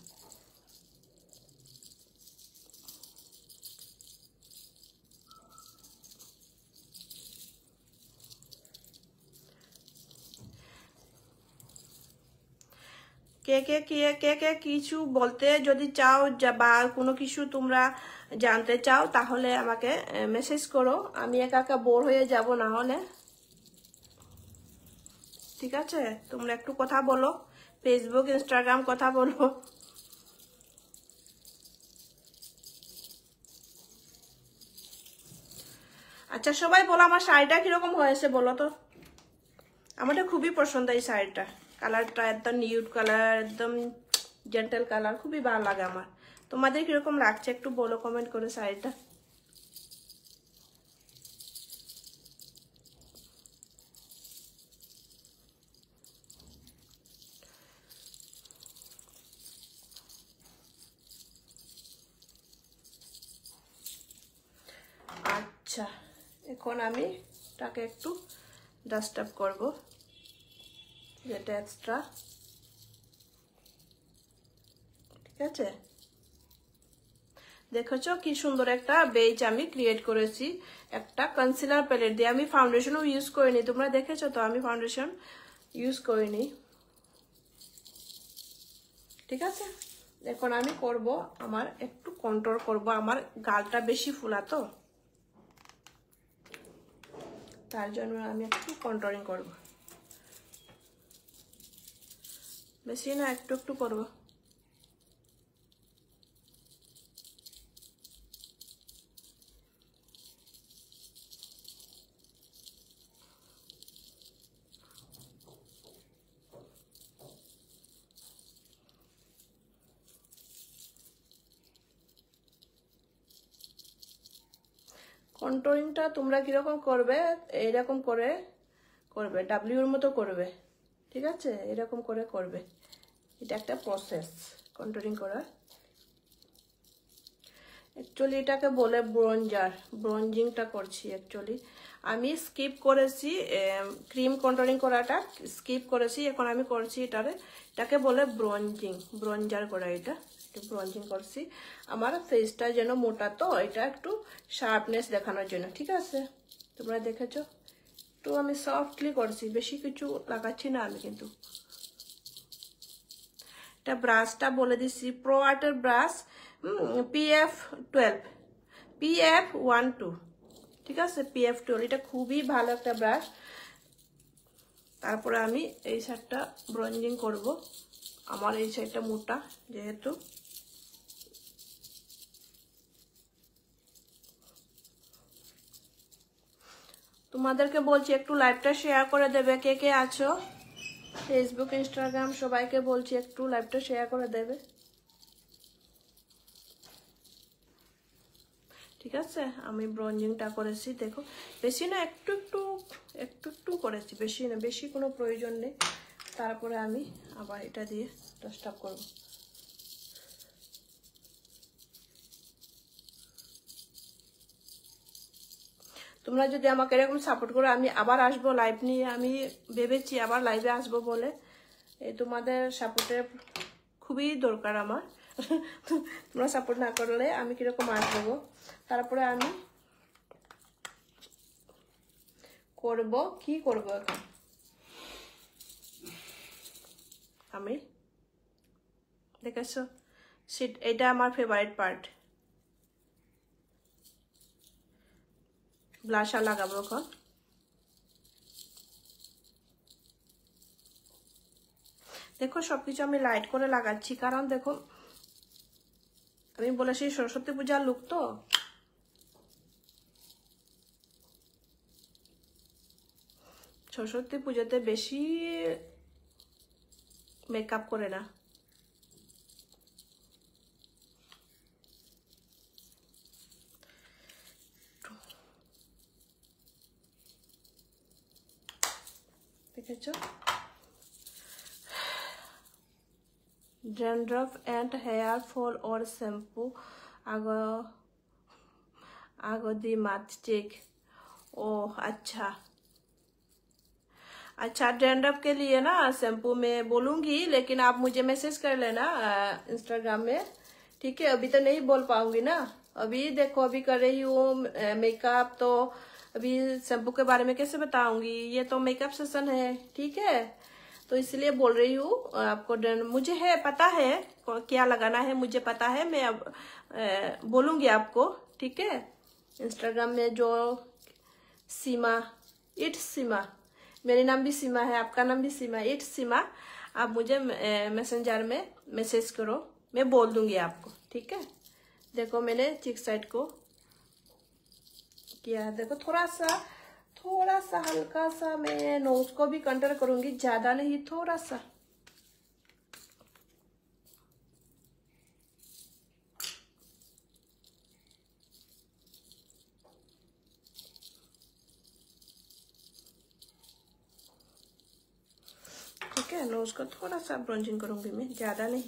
কে কিছু বলতে যদি চাও বা কোনো কিছু তোমরা জানতে চাও তাহলে আমাকে মেসেজ করো, আমি একা একা বোর হয়ে যাব না হলে। ঠিক আছে, তোমরা একটু কথা বলো, ফেসবুক ইনস্টাগ্রাম কথা বলো। আচ্ছা সবাই বলো আমার শাড়িটা কিরকম হয়েছে বলো তো, আমাদের খুবই পছন্দ এই শাড়িটা, কালারটা একদম নিউড কালার, একদম জেন্টল কালার, খুবই ভালো লাগে আমার। তোমাদের কিরকম লাগছে একটু বলো কমেন্ট করে শাড়িটা। আচ্ছা এখন আমি এটাকে একটু ডাস্ট আপ করবো, যেটা এক্সট্রা। ঠিক আছে, দেখেছো কি সুন্দর একটা বেজ আমি ক্রিয়েট করেছি, একটা কনসিলার প্যালেট দিয়ে, আমি ফাউন্ডেশনও ইউজ করিনি, তোমরা দেখেছো তো আমি ফাউন্ডেশন ইউজ করিনি। ঠিক আছে, এখন আমি করব আমার একটু কন্ট্রোল করব, আমার গালটা বেশি ফুলা তো তার জন্য আমি একটু কন্ট্রোলিং করব, বেশি না একটু একটু করব। কন্ট্রোলিংটা তোমরা কিরকম করবে, এইরকম করে করবে, ডাব্লিউর মতো করবে, ঠিক আছে? এরকম করে করবে। এটা একটা প্রসেস কন্ট্রোলিং করার। অ্যাকচুয়ালি এটাকে বলে ব্রঞ্জার, ব্রঞ্জিংটা করছি অ্যাকচুয়ালি। আমি স্কিপ করেছি ক্রিম কন্ট্রোলিং করাটা, স্কিপ করেছি, এখন আমি করছি এটাকে বলে ব্রঞ্জিং, ব্রঞ্জার করা। এটা ব্রঞ্জিং করছি আমার ফেসটা যেন মোটা, তো এটা একটু শার্পনেস দেখানোর জন্য, ঠিক আছে? তোমরা দেখেছো, একটু আমি সফটলি করছি, বেশি কিছু লাগাচ্ছি না আমি। কিন্তু এটা ব্রাশটা বলে দিচ্ছি, প্রো আর্টের ব্রাশ, PF12, PF12, ঠিক আছে? PF12 এটা খুবই ভালো একটা ব্রাশ। তারপরে আমি এই সাইডটা ব্রঞ্জিং করব, আমার এই সাইডটা মোটা যেহেতু। তোমাদেরকে বলছি একটু লাইভটা শেয়ার করে দেবে, কে কে আছো ফেসবুক ইনস্টাগ্রাম, সবাইকে বলছি একটু লাইভটা শেয়ার করে দেবে, ঠিক আছে? আমি ব্রঞ্জিংটা করেছি, দেখো বেশি না, একটু একটু একটু একটু করেছি, বেশি না, বেশি কোনো প্রয়োজন নেই। তারপরে আমি আবার এটা দিয়ে ডাস্ট আপ করব। তোমরা যদি আমাকে এরকম সাপোর্ট করো, আমি আবার আসবো লাইভ নিয়ে, আমি ভেবেছি আবার লাইভে আসবো বলে। এই তোমাদের সাপোর্টের খুবই দরকার আমার। তোমরা সাপোর্ট না করলে আমি কিরকম আসবো? তারপরে আমি করব কি করব এখন, আমি দেখেছো এটা আমার ফেভারিট পার্ট, ব্লাশার লাগাবো এখন। দেখো সবকিছু আমি লাইট করে লাগাচ্ছি, কারণ দেখো আমি বলেছি সরস্বতী পূজার লুক, তো সরস্বতী পুজোতে বেশি মেকআপ করে না। দেখেছো, ড্যান্ড্রফ এন্ড হেয়ার ফল और शैम्पू आगोदी मत चेक। ओह अच्छा डैंड्रफ के लिए ना शैम्पू में बोलूंगी, लेकिन आप मुझे मैसेज कर लेना इंस्टाग्राम में, ठीक है? अभी तो नहीं बोल पाऊंगी ना, अभी देखो अभी कर रही हूँ मेकअप, तो अभी शैम्पू के बारे में कैसे बताऊंगी? ये तो मेकअप सेशन है, ठीक है? तो इसलिए बोल रही हूँ आपको। मुझे है पता है क्या लगाना है, मुझे पता है, मैं अब बोलूंगी आपको, ठीक है? इंस्टाग्राम में जो सीमा, इट्स सीमा, मेरी नाम भी सीमा है, आपका नाम भी सीमा, इट्स सीमा, आप मुझे मैसेंजर में मैसेज करो, मैं बोल दूंगी आपको, ठीक है? देखो मैंने चिक साइड को किया है, देखो थोड़ा सा हल्का सा मैं नोज को भी कंट्रोल करूंगी, ज्यादा नहीं, थोड़ा सा। ठीक है, नोज को थोड़ा सा ब्रॉन्जिंग करूंगी मैं, ज्यादा नहीं।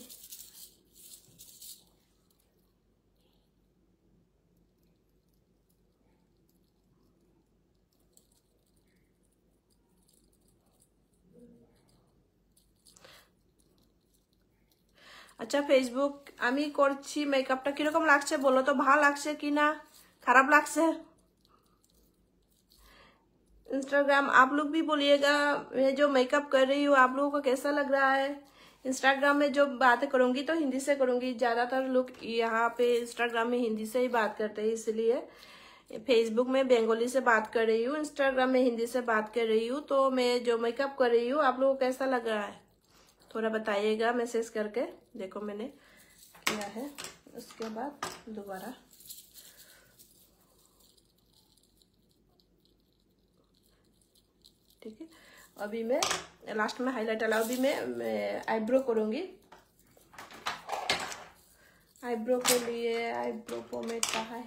আচ্ছা ফেসবুক আমি করছি, মেকআপটা কিরকম লাগছে বলো তো, ভালো লাগছে কি না খারাপ লাগছে? इंस्टाग्राम आप लोग भी बोलिएगा, मैं जो मेकअप कर रही हूँ आप लोगों को कैसा लग रहा है? इंस्टाग्राम में जो बातें करूंगी तो हिंदी से करूंगी, ज्यादातर लोग यहाँ पे इंस्टाग्राम में हिंदी से ही बात करते हैं, इसलिए फेसबुक में बंगाली से बात कर रही हूँ, इंस्टाग्राम में हिंदी से बात कर रही हूँ। तो मैं जो मेकअप कर रही हूँ आप लोगों को कैसा लग रहा है थोड़ा बताइएगा मैसेज करके। देखो मैंने किया है, उसके बाद दोबारा ठीक है। अभी मैं लास्ट में हाईलाइट वाला, अभी मैं आईब्रो करूंगी। आईब्रो के लिए आईब्रो पोमेड कहाँ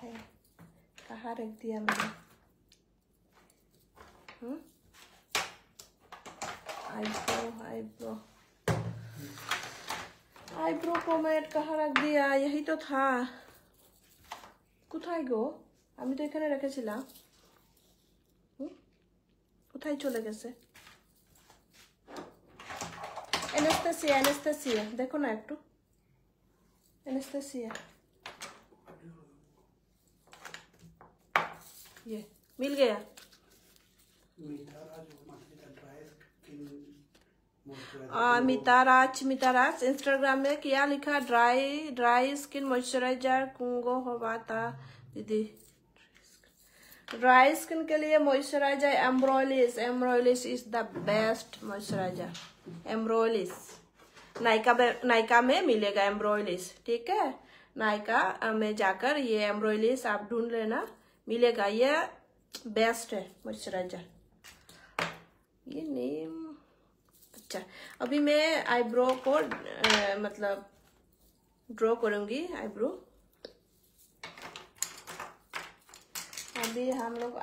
है कहाँ रख दिया मैंने? आईब्रो पोमेड कहाँ रख दिया? यही तो था। কোথায় গো? আমি তো এখানে রেখেছিলাম। কোথায় চলে গেছে? एनेस्थेसिया एनेस्थेसिया देखो ना एक तो एनेस्थेसिया ये मिल गया। मिताराज इंस्टाग्राम में क्या लिखा? ड्राई स्किन मॉइस्चराइजर कुंगो होवाता दीदी। ड्राई स्किन के लिए moisturiser Embryolisse is the best moisturiser. Embryolisse Nykaa में मिलेगा एम्ब्रोलिस, ठीक है। नायका में जाकर ये एम्ब्रोलिस आप ढूंढ लेना, मिलेगा। ये बेस्ट है मॉइस्चराइजर। ये नेम अच्छा। अभी मैं आईब्रो को मतलब ड्रॉ करूंगी आईब्रो। अभी हम लोग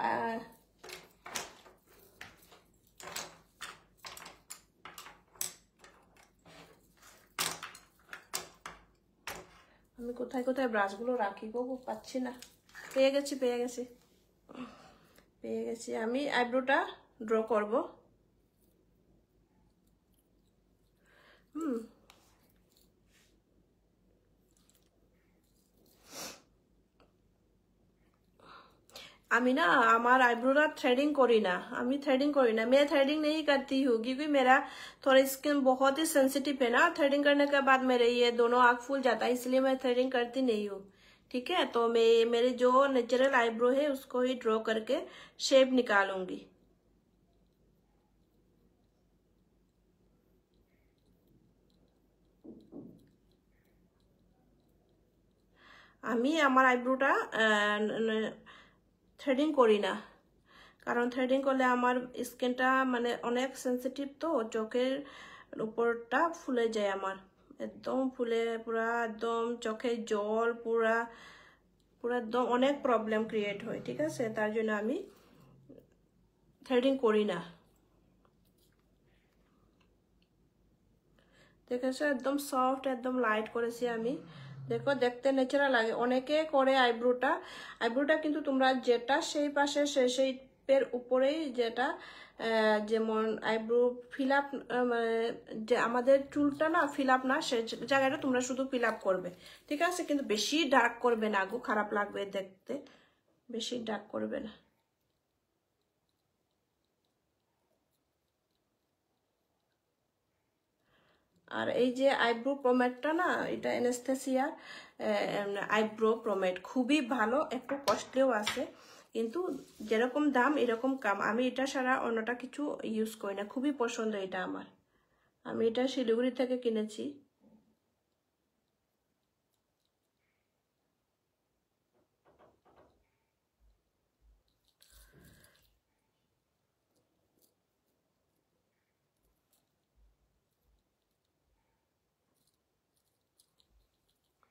আমি কোথায় কোথায় ব্রাশগুলো রাখি গো, পাচ্ছি না। পেয়ে গেছি আমি আইব্রোটা ড্র করব। আমি ना हमार आईब्रोरा थ्रेडिंग करी ना, मैं थ्रेडिंग नहीं करती हूँ क्योंकि मेरा थोड़ा स्किन बहुत ही सेंसिटिव है ना। थ्रेडिंग करने के बाद मेरे ये दोनों आँख फूल जाता है, इसलिए मैं थ्रेडिंग करती नहीं हूँ, ठीक है। तो मैं मेरे जो नेचुरल आईब्रो है उसको ही ड्रॉ करके शेप निकालूंगी। আমি আমার আইব্রোটা থ্রেডিং করি না, কারণ থ্রেডিং করলে আমার স্কিনটা মানে অনেক সেন্সিটিভ, তো চোখের উপরটা ফুলে যায় আমার, একদম ফুলে পুরা একদম চোখে জল পুরা একদম অনেক প্রবলেম ক্রিয়েট হয়, ঠিক আছে। তার জন্য আমি থ্রেডিং করি না। দেখেছো একদম সফট একদম লাইট করেছি আমি। দেখো দেখতে ন্যাচারাল লাগে। অনেকে করে আইব্রোটা কিন্তু তোমরা যেটা সেই পাশে সেই শেপের উপরেই যেটা যেমন আইব্রো ফিল আপ যে আমাদের চুলটা না ফিল আপ না, সে জায়গাটা তোমরা শুধু ফিল আপ করবে, ঠিক আছে। কিন্তু বেশি ডার্ক করবে না গো, খারাপ লাগবে দেখতে, বেশি ডার্ক করবে না। আর এই যে আইব্রো প্রোমেটটা না, এটা এনেস্থেসিয়া আইব্রো প্রোমেট খুবই ভালো, একটু কস্টলিও আছে, কিন্তু যেরকম দাম এরকম কাম। আমি এটা ছাড়া অন্যটা কিছু ইউজ করি না, খুবই পছন্দ এটা আমার। আমি এটা শিলিগুড়ি থেকে কিনেছি।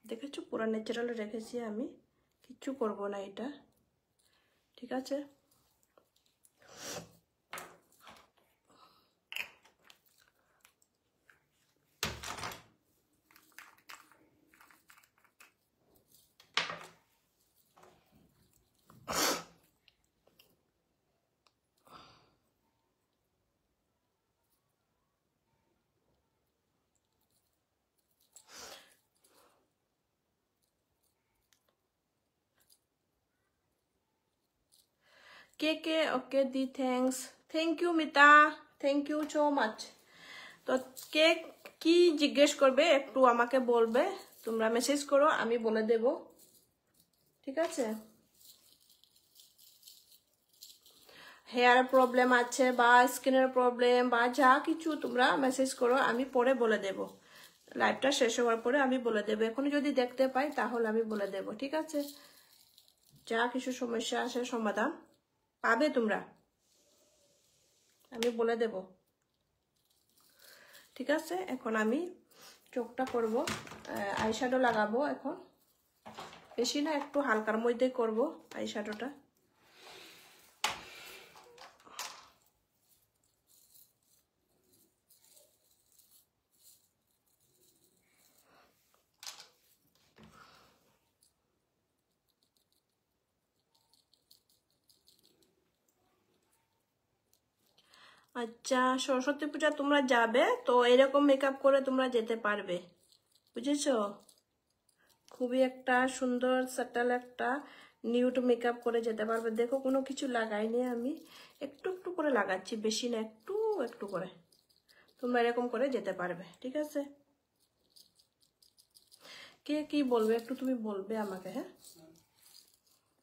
দেখেছো পুরো ন্যাচারাল রেখেছি আমি, কিচ্ছু করব না এটা, ঠিক আছে। के ओके दी थैंक यू मिता, थैंक यू सो মাচ। তো কে কি জিজ্ঞেস করবে একটু আমাকে বলবে, তোমরা মেসেজ করো, আমি বলে দেব, ঠিক আছে। হেয়ার প্রবলেম আছে বা স্কিনের প্রবলেম বা যা কিছু তোমরা মেসেজ করো, আমি পরে বলে দেব। লাইভটা শেষ হওয়ার পরে আমি বলে দেব। এখন যদি দেখতে পাই তাহলে আমি বলে দেব, ঠিক আছে। যা কিছু সমস্যা আছে সমাধান পাবে তোমরা, আমি বলে দেব, ঠিক আছে। এখন আমি চোখটা করব, আইশ্যাডো লাগাবো এখন। বেশি না, একটু হালকার মধ্যে করব আই শ্যাডোটা। আচ্ছা, সরস্বতী পূজা তোমরা যাবে তো এরকম মেকআপ করে তোমরা যেতে পারবে, বুঝেছো? খুবই একটা সুন্দর সাটল একটা নিউড মেকআপ করে যেতে পারবে। দেখো কোনো কিছু লাগাইনি আমি, একটু একটু করে লাগাচ্ছি, বেশি না, একটু একটু করে তোমরা এরকম করে যেতে পারবে, ঠিক আছে? কে কি বলবে একটু তুমি বলবে আমাকে, হ্যাঁ?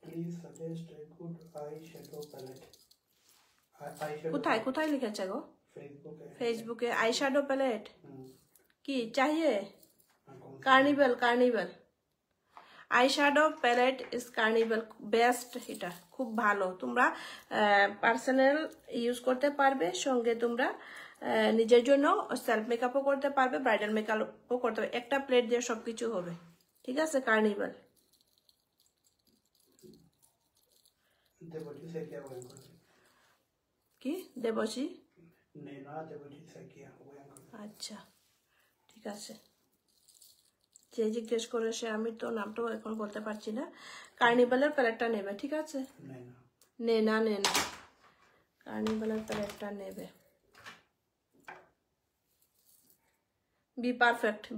Please suggest a good eyeshadow palette. Eyeshadow কোথায় কোথায় লিখেছে গো? Facebook है। ফেসবুকে আইশ্যাডো প্যালেট हम्म, কি চাইয়ে? हाँ, कौन सा? Carnival, carnival eyeshadow palette is carnival best. এটা খুব ভালো, তোমরা পার্সোনাল ইউজ করতে পারবে, সঙ্গে তোমরা নিজের জন্য সেলফ মেকআপও করতে পারবে, ব্রাইডাল মেকআপও করতে পারবে, একটা প্লেট দিয়ে সবকিছু হবে, ঠিক আছে? কার্নিভেল। देवजी से क्या वो कर কি দেবশী? नैना देवजी से क्या वो कर আচ্ছা ঠিক আছে, যে জিজ্ঞেস করে সে, আমি তো নামটাও এখন বলতে পারছি না। কার্নিভালের প্যালেটটা নেবে, ঠিক আছে? नैना নেনা কার্নিভালের প্যালেটটা নেবে।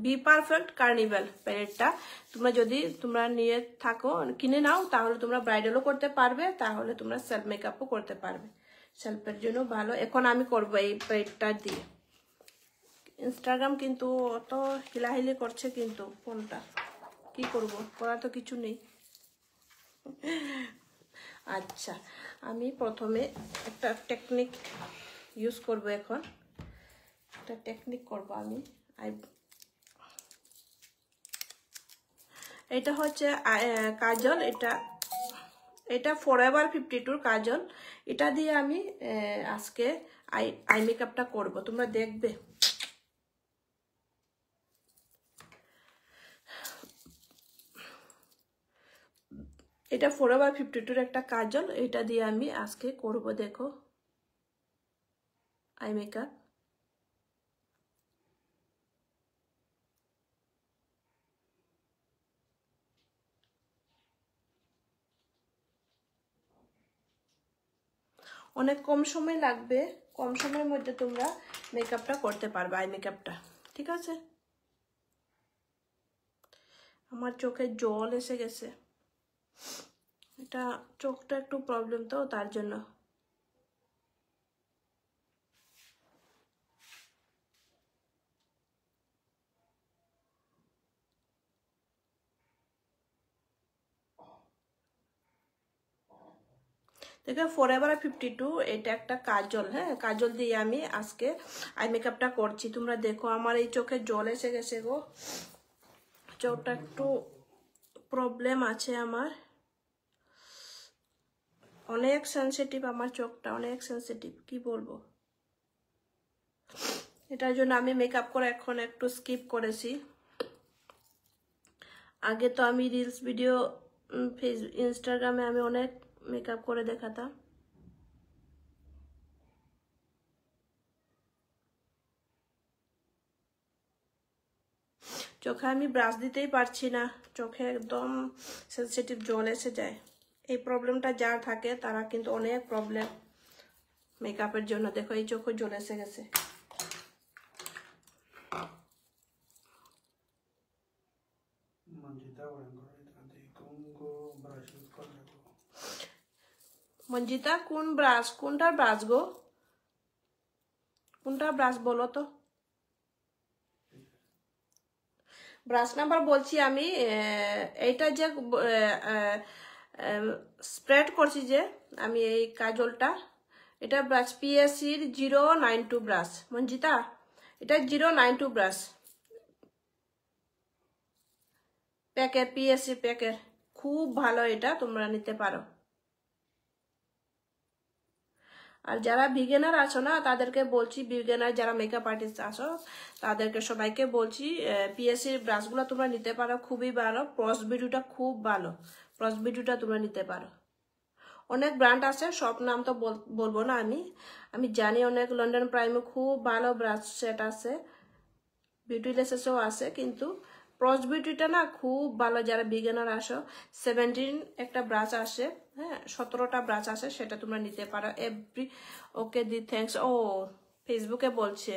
বি পারফেক্ট কার্নিভাল প্যালেটটা তোমরা যদি তোমরা নিয়ে থাকো, কিনে নাও, তাহলে তোমরা ব্রাইডালও করতে পারবে, তাহলে তোমরা সেলফ মেকআপও করতে পারবে, সেলফের জন্য ভালো। এখন আমি করবো এই প্যালেটটা দিয়ে। ইনস্টাগ্রাম কিন্তু অত হিলাহিলি করছে, কিন্তু ফোনটা কি করব, করার তো কিছু নেই। আচ্ছা, আমি প্রথমে একটা টেকনিক ইউজ করব, এখন একটা টেকনিক করব আমি। এটা হচ্ছে কাজল, এটা ফরএভার 52 কাজল। এটা দিয়ে আমি আজকে আই মেকআপটা করব, তোমরা দেখবে। এটা ফরএভার 52 একটা কাজল, এটা দিয়ে আমি আজকে করব, দেখো আই মেকআপ। অনেক কম সময় লাগবে, কম সময়ের মধ্যে তোমরা মেকআপটা করতে পারবে, আই মেকআপটা, ঠিক আছে? আমার চোখে জল এসে গেছে, এটা চোখটা একটু প্রবলেম তো, তার জন্য। দেখো ফরএভার 52 এটা একটা কাজল, হ্যাঁ, কাজল দিয়ে আমি আজকে আই মেকআপটা করছি। তোমরা দেখো আমার এই চোখে জল এসে গেছে গো, চোখটা একটু প্রবলেম আছে আমার, অনেক সেনসিটিভ আমার চোখটা, অনেক সেনসিটিভ, কি বলবো। এটার জন্য আমি মেকআপ করে এখন একটু স্কিপ করেছি। আগে তো আমি রিলস ভিডিও ইনস্টাগ্রামে আমি অনেক মেকআপ করে দেখাতাম। চোখে আমি ব্রাশ দিতেই পারছি না, চোখে একদম সেনসিটিভ জল এসে যায়। এই প্রবলেমটা যার থাকে তারা কিন্তু অনেক প্রবলেম মেকআপের জন্য। দেখো এই চোখে জল এসে গেছে। মঞ্জিতা কোন ব্রাশ, কোনটা ব্রাশ গো, কোনটা ব্রাশ বলো তো? ব্রাশ নাম্বার বলছি আমি, এইটা যে স্প্রেড করছি যে আমি এই কাজলটা, এটা ব্রাশ পিএসসির 092 ব্রাশ। মঞ্জিতা এটা 092 ব্রাশ, প্যাকের, পিএসসি প্যাকের, খুব ভালো, এটা তোমরা নিতে পারো। আর যারা বিগিনার আছো না তাদেরকে বলছি, বিগিনার যারা মেকআপ আর্টিস্ট আছো তাদেরকে সবাইকে বলছি পিএসসির ব্রাশগুলো তোমরা নিতে পারো, খুবই ভালো। প্রস বিউটিটা খুব ভালো, প্রস বিউটিটা তোমরা নিতে পারো। অনেক ব্র্যান্ড আছে, সব নাম তো বলবো না আমি জানি অনেক। লন্ডন প্রাইমে খুব ভালো ব্রাশ সেট আছে, বিউটিলেসেসও আছে, কিন্তু প্রস বিউটিটা না খুব ভালো। যারা বিগিনার আসো 17 একটা ব্রাশ আসে, হ্যাঁ 17টা ব্রাশ আসে, সেটা তোমরা নিতে পারো। ওকে দি থ্যাঙ্কস, ও ফেসবুকে বলছে।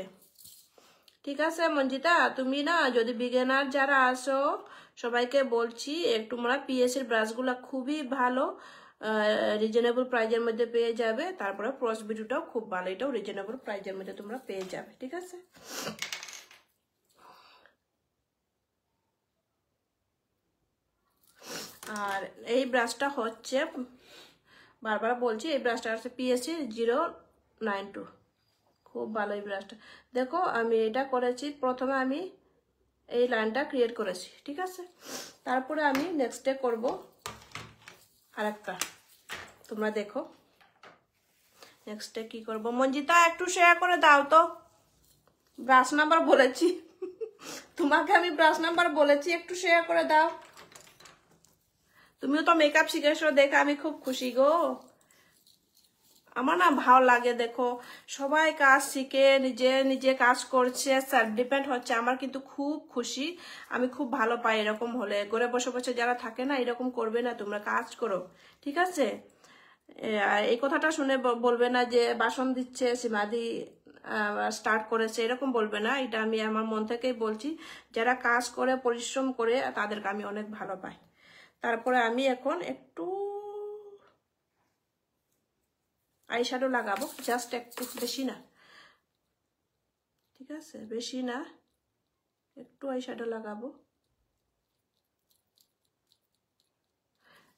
ঠিক আছে মঞ্জিতা, তুমি না যদি বিগিনার যারা আসো সবাইকে বলছি তোমরা পিএসসির ব্রাশগুলো খুবই ভালো, রিজনেবল প্রাইজের মধ্যে পেয়ে যাবে। তারপরে প্রস বিউটিটাও খুব ভালো, এটাও রিজনেবল প্রাইজের মধ্যে তোমরা পেয়ে যাবে। ঠিক আছে, আর এই ব্রাশটা হচ্ছে, বারবার বলছি, এই ব্রাশটা হচ্ছে পিএসসি 092, খুব ভালো এই ব্রাশটা। দেখো আমি এটা করেছি, প্রথমে আমি এই লাইনটা ক্রিয়েট করেছি, ঠিক আছে। তারপরে আমি নেক্সটে করব আরেকটা, তোমরা দেখো নেক্সটে কি করব। মঞ্জিতা একটু শেয়ার করে দাও তো, ব্রাশ নাম্বার বলেছি তোমাকে আমি ব্রাশ নাম্বার বলেছি, একটু শেয়ার করে দাও। তুমিও তো মেকআপ শিখেছো দেখে আমি খুব খুশি গো। আমার না ভালো লাগে, দেখো সবাই কাজ শিখে নিজে নিজে কাজ করছে, সেলফ ডিপেন্ড হচ্ছে, আমার কিন্তু খুব খুশি, আমি খুব ভালো পাই এরকম হলে। ঘরে বসে বসে যারা থাকে না এরকম করবে না, তোমরা কাজ করো, ঠিক আছে। এই কথাটা শুনে বলবে না যে বাসন দিচ্ছে সীমাদি স্টার্ট করেছে, এরকম বলবে না। এটা আমি আমার মন থেকেই বলছি, যারা কাজ করে পরিশ্রম করে তাদেরকে আমি অনেক ভালো পাই। তারপরে আমি এখন একটু আইশ্যাডো লাগাবো, জাস্ট একটু, বেশি না, ঠিক আছে, বেশি না, একটু আইশ্যাডো লাগাবো।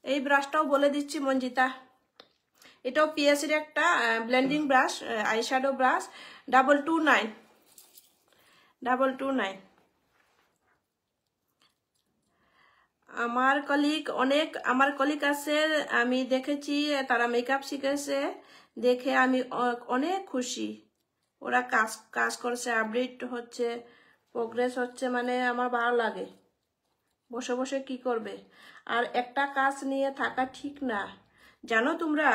এই ব্রাশটাও বলে দিচ্ছি মঞ্জিতা, এটাও পিএসসির একটা ব্লেন্ডিং ব্রাশ, আইশ্যাডো ব্রাশ, 229। আমার কলিগ আছে, আমি দেখেছি তারা মেকআপ শিখেছে, দেখে আমি অনেক খুশি। ওরা কাজ করছে, আপডেট হচ্ছে, প্রোগ্রেস হচ্ছে, মানে আমার ভালো লাগে। বসে বসে কি করবে, আর একটা কাজ নিয়ে থাকা ঠিক না, জানো তোমরা।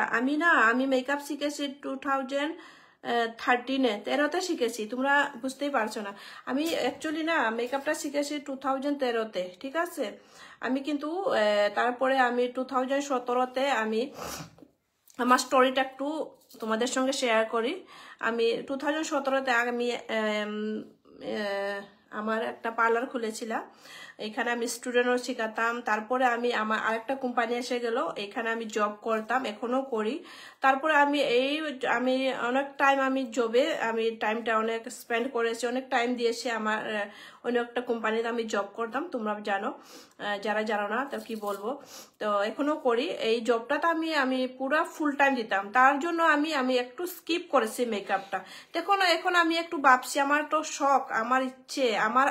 আমি মেকআপ শিখেছি 2013-এ শিখেছি, তোমরা বুঝতেই পারছো না। আমি অ্যাকচুয়ালি না মেকআপটা শিখেছি 2013-তে, ঠিক আছে। আমি কিন্তু তারপরে আমি 2017-তে আমি আমার স্টোরিটা একটু তোমাদের সঙ্গে শেয়ার করি। আমি 2017-তে আমি আমার একটা পার্লার খুলেছিলাম, এখানে আমি স্টুডেন্টও শেখাতাম। তারপরে আমার আরেকটা কোম্পানি এসে গেল, এখানে আমি জব করতাম, এখনো করি। তারপরে আমি অনেক টাইম আমি জবে টাইমটা অনেক স্পেন্ড করেছি, অনেক টাইম দিয়েছি। আমার অন্য একটা কোম্পানিতে আমি জব করতাম, তোমরা জানো, যারা জানো না তো কি বলবো। তো এখনো করি এই জবটাতে, আমি পুরো ফুল টাইম দিতাম। তার জন্য আমি একটু স্কিপ করেছি মেকআপটা। দেখো না, এখন আমি একটু ভাবছি, আমার তো শখ, আমার ইচ্ছে, আমার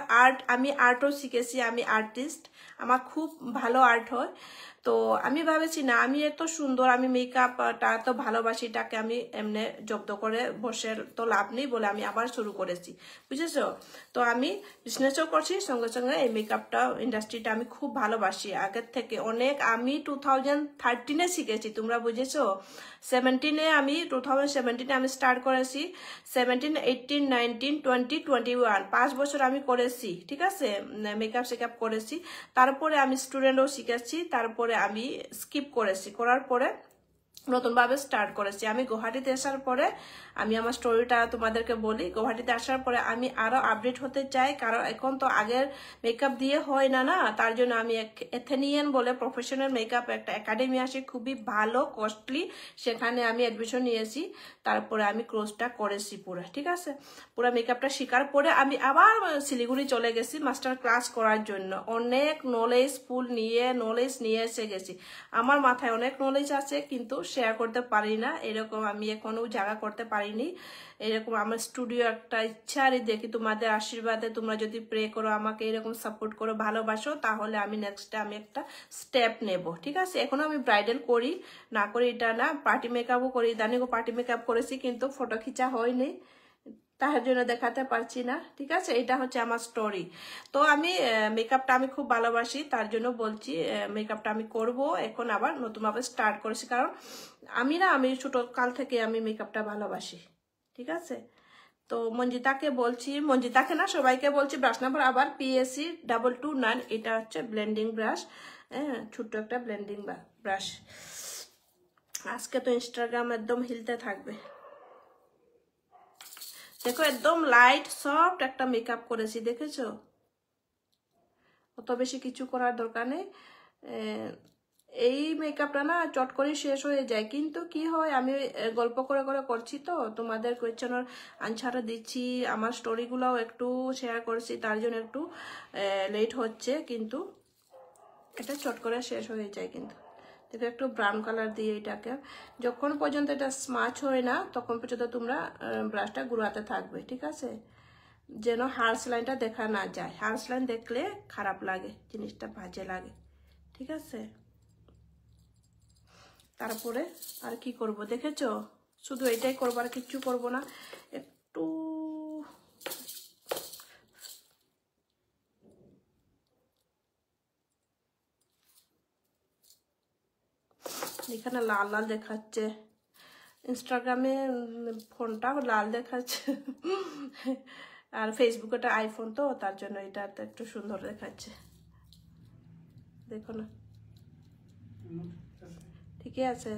আমি আর্টও শিখেছি, আমি আর্টিস্ট, আমার খুব ভালো আর্ট হয়। তো আমি ভাবেছি না, আমি এত সুন্দর, আমি মেকআপটা এত ভালোবাসি, এটাকে আমি এমনি জব্দ করে বসে তো লাভ নেই বলে আমি আবার শুরু করেছি, বুঝেছো। তো আমি বিজনেসও করছি, সঙ্গে সঙ্গে এই মেকআপটা ইন্ডাস্ট্রিটা আমি খুব ভালোবাসি আগের থেকে অনেক। আমি 2013-এ শিখেছি, তোমরা বুঝেছো। 2017-এ আমি স্টার্ট করেছি, 17, 18, 19, 20, 21, 5 বছর আমি করেছি, ঠিক আছে, মেকআপ করেছি। তারপরে আমি স্টুডেন্টও শিখেছি, তারপরে আমি স্কিপ করেছি, করার পরে নতুনভাবে স্টার্ট করেছি। আমি গুয়াহাটিতে আসার পরে আমি আমার স্টোরিটা তোমাদেরকে বলি। গুয়াহাটিতে আসার পরে আমি আরো আপডেট হতে চাই, কারণ এখন তো আগের মেকআপ দিয়ে হয় না, তার জন্য আমি এথেনিয়ান বলে প্রফেশনাল মেকআপ একটা একাডেমি আসে, খুবই ভালো, কস্টলি, সেখানে আমি অ্যাডমিশন নিয়েছি। তারপরে আমি কোর্সটা করেছি পুরো, ঠিক আছে। পুরো মেকআপটা শেখার পরে আমি আবার শিলিগুড়ি চলে গেছি মাস্টার ক্লাস করার জন্য। অনেক নলেজ নিয়ে এসে গেছি। আমার মাথায় অনেক নলেজ আছে, কিন্তু শেয়ার করতে পারি না, এরকম আমি এখনো জায়গা করতে পারিনি। এরকম আমার স্টুডিও একটা ইচ্ছা, আর দেখি তোমাদের আশীর্বাদে, তোমরা যদি প্রে করো, আমাকে এরকম সাপোর্ট করো, ভালোবাসো, তাহলে আমি নেক্সট আমি একটা স্টেপ নেব, ঠিক আছে। এখনো আমি ব্রাইডাল করি, না করি এটা না, পার্টি মেকআপও করি, ইদানিং পার্টি মেকআপ করে করেছি, কিন্তু ফটো খিচা হয়নি, তার জন্য দেখাতে পারছি না। ঠিক আছে, এটা হচ্ছে আমার স্টোরি। তো আমি মেকআপটা আমি খুব ভালোবাসি, তার জন্য বলছি মেকআপটা আমি করব এখন, আবার নতুনভাবে স্টার্ট করেছি। কারণ আমি ছোট কাল থেকে আমি মেকআপটা ভালোবাসি। ঠিক আছে, তো মঞ্জিতাকে বলছি, মঞ্জিতাকে না সবাইকে বলছি, ব্রাশ নাম্বার আবার PSC 229, এটা হচ্ছে ব্লেন্ডিং ব্রাশ, হ্যাঁ ছোট্ট একটা ব্লেন্ডিং ব্রাশ। আজকে তো ইনস্টাগ্রাম একদম হিলতে থাকবে। দেখো একদম লাইট সফট একটা মেকআপ করেছি, দেখেছো? অত বেশি কিছু করার দরকার নেই। এই মেকআপটা না চট করে শেষ হয়ে যায়, কিন্তু কি হয় আমি গল্প করে করে করছি, তো তোমাদের কোয়েশ্চেনের আনসার দিচ্ছি, আমার স্টোরিগুলোও একটু শেয়ার করছি, তার জন্য একটু লেট হচ্ছে, কিন্তু এটা চট করে শেষ হয়ে যায়। কিন্তু দেখো একটু ব্রাউন কালার দিয়ে এটাকে, যখন পর্যন্ত এটা স্মাচ হয় না তখন পর্যন্ত তোমরা ব্রাশটা ঘুরাতে থাকবে। ঠিক আছে, যেন হার্স লাইনটা দেখা না যায়, হার্স লাইন দেখলে খারাপ লাগে, জিনিসটা বাজে লাগে। ঠিক আছে, তারপরে আর কি করব দেখেছো, শুধু এটাই করবো আর কিচ্ছু করব না। একটু এখানে লাল লাল দেখাচ্ছে, ইনস্টাগ্রামে ফোনটা লাল দেখাচ্ছে আর ফেসবুক এটা আইফোন, তো তার জন্য এটা একটু সুন্দর দেখাচ্ছে, দেখো না? ঠিকই আছে।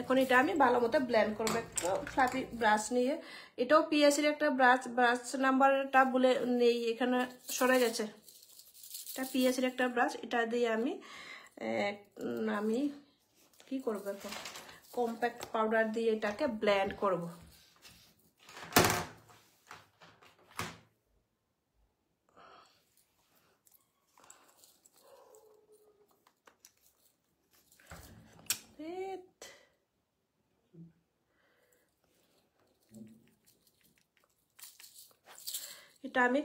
এখন এটা আমি ভালো মতো ব্লেন্ড করবো, একটু ফ্লাফি ব্রাশ নিয়ে। এটাও PSCর একটা ব্রাশ নাম্বারটা বলে নেই, এখানে সরে গেছে। এটা PSCর একটা ব্রাশ, এটা দিয়ে আমি কি করবো এখন, কম্প্যাক্ট পাউডার দিয়ে এটাকে ব্লেন্ড করব। এটা আমি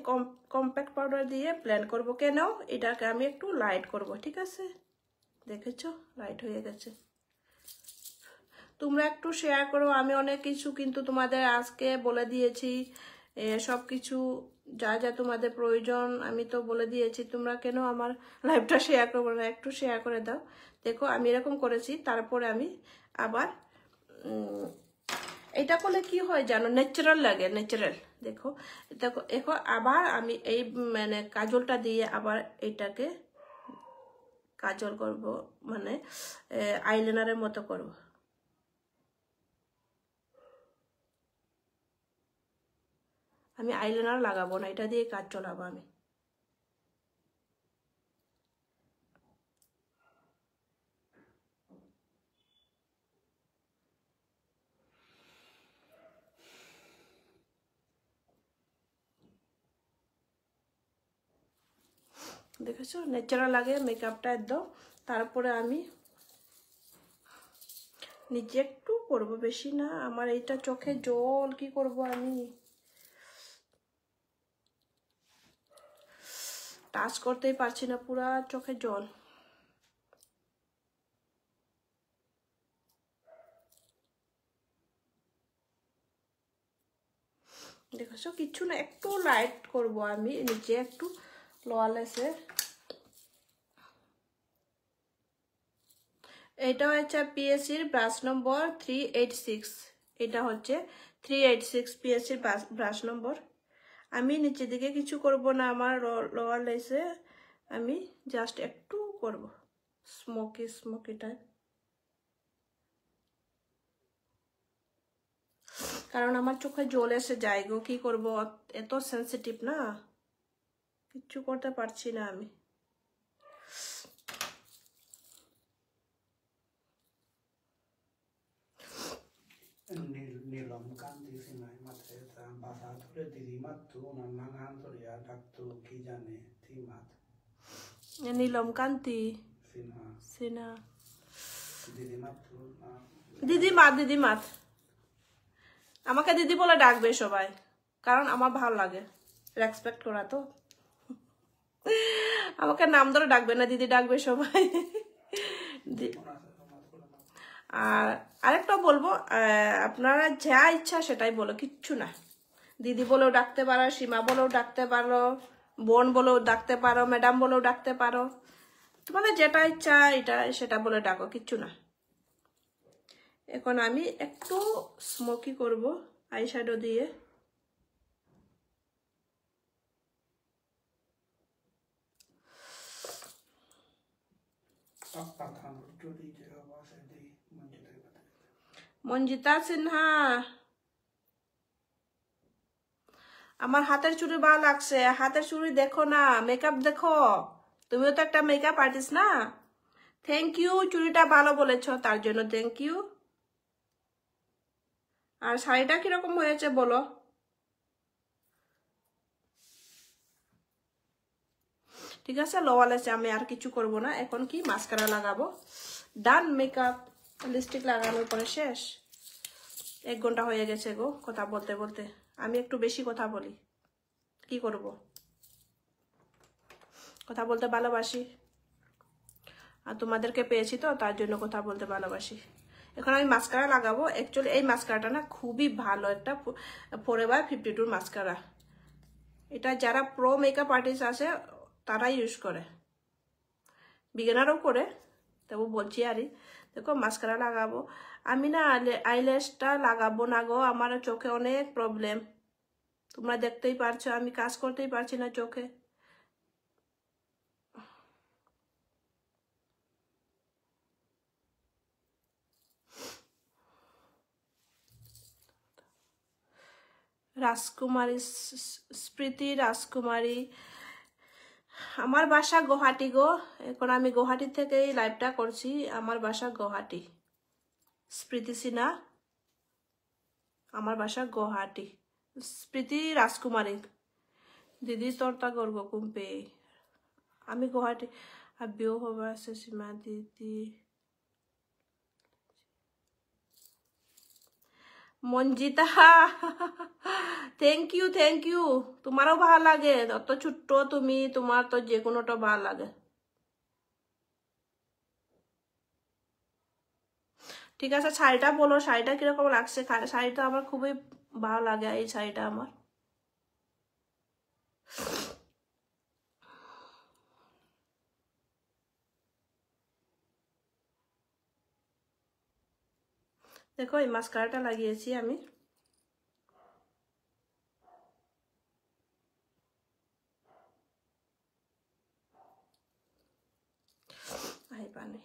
কম্প্যাক্ট পাউডার দিয়ে ব্লেন্ড করব। কেন? এটাকে আমি একটু লাইট করব। ঠিক আছে, দেখেছো লাইট হয়ে গেছে। তোমরা একটু শেয়ার করো, আমি অনেক কিছু কিন্তু তোমাদের আজকে বলে দিয়েছি, সব কিছু যা যা তোমাদের প্রয়োজন আমি তো বলে দিয়েছি। তোমরা কেন আমার লাইভটা শেয়ার করবো না? একটু শেয়ার করে দাও। দেখো আমি এরকম করেছি, তারপরে আমি আবার এটা করলে কি হয় জানো, ন্যাচারাল লাগে, ন্যাচারাল। দেখো দেখো দেখো, আবার আমি এই মানে কাজলটা দিয়ে আবার এটাকে কাজল করব, মানে আইলাইনারের মতো করব। আমি আইলাইনার লাগাবো না, এটা দিয়ে কাজ চলাবো আমি। দেখেছো ন্যাচারাল লাগে মেকআপটা একদম। তারপরে আমি নিচে একটু করবো, বেশি না। আমার এইটা চোখে জল, কি করব আমি, টাচ করতেই পারছি না, পুরা চোখে জল। দেখেছো কিচ্ছু না, একটু লাইট করব আমি নিচে, একটু লওয়ালেসে। এটা হচ্ছে PSCর ব্রাশ নম্বর 386, এটা হচ্ছে 386 PSCর ব্রাশ নম্বর। আমি নিচের দিকে কিছু করব না, আমার লোয়ার লেসে আমি জাস্ট একটু করব স্মোকি স্মোকি টাইপ, কারণ আমার চোখে জল এসে যায় গো, কি করব, এত সেন্সিটিভ না, কিচ্ছু করতে পারছি না আমি। নীলম কান্তি সিনাই মাথায় বাসা ধরে দিদি মাতু নানান ধরিয়া ডাকতো কি জানে থিমাত নীলম কান্তি সিনহা সিনহা, দিদি মাতু দিদি মাত, আমাকে দিদি বলে ডাকবে সবাই, কারণ আমার ভালো লাগে, রেসপেক্ট করা তো। আমাকে নাম ধরে ডাকবে না, দিদি ডাকবে সবাই। আর আরেকটা বলবো, আপনারা যা ইচ্ছা সেটাই বলো, কিচ্ছু না। দিদি বলেও ডাকতে পারো, সীমা বলেও ডাকতে পারো, বোন বলেও ডাকতে পারো, ম্যাডাম বলেও ডাকতে পারো, তোমাদের যেটা ইচ্ছা এটা সেটা বলে ডাকো, কিচ্ছু না। এখন আমি একটু স্মোকি করব আইশ্যাডো দিয়ে। মঞ্জিতা সিনহা, আমার হাতের চুড়ি ভালো লাগছে। হাতের চুড়ি দেখো না, মেকআপ দেখো, তুমিও তো একটা মেকআপ আর্টিস্ট না। থ্যাংক ইউ, চুড়িটা ভালো বলেছো তার জন্য থ্যাংক ইউ। আর শাড়িটা কিরকম হয়েছে বলো। ঠিক আছে, লোয়াল আছে, আমি আর কিছু করব না। এখন কি মাস্কারা লাগাবো, ডান। মেকআপ লিপস্টিক লাগানোর পরে শেষ। 1 ঘন্টা হয়ে গেছে গো কথা বলতে বলতে। আমি একটু বেশি কথা বলি, কি করব, কথা বলতে ভালোবাসি। আর তোমাদেরকে পেয়েছি তো তার জন্য কথা বলতে ভালোবাসি। এখন আমি মাস্কারা লাগাবো। অ্যাকচুয়ালি এই মাস্কারাটা না খুবই ভালো একটা ফরএভার 52 মাস্কারা। এটা যারা প্রো মেকআপ আর্টিস্ট আছে তারাই ইউজ করে, বিগিনারও করে, তবু বলছি আরই। দেখো মাস্কারা লাগাবো। আমি না আইল্যাশটা লাগাবো না গো, আমার চোখে অনেক প্রবলেম, তোমরা দেখতেই পারছো, আমি কাজ করতেই পারছি না চোখে। রাজকুমারী, স্মৃতি রাজকুমারী, আমার বাসা গুয়াহাটি গো। এখন আমি গুয়াহাটি থেকেই লাইভটা করছি, আমার বাসা গুয়াহাটি। স্মৃতি সিনহা, আমার বাসা গুয়াহাটি। স্মৃতি রাজকুমারী, দিদি তোরতা গর্গ কুম্পে, আমি গুয়াহাটি। আর বিয়ে হবা আছে সীমা দিদি। Manjita, thank you thank you. তোমারও ভালো লাগে, অত ছোট্ট তুমি, তোমার তো যে কোনোটা ভালো লাগে। ঠিক আছে, শাড়িটা বলো, শাড়িটা কিরকম লাগছে। শাড়িটা আমার খুবই ভালো লাগে, এই শাড়িটা আমার। দেখো এই মাস্কারাটা লাগিয়েছি আমি। পানি,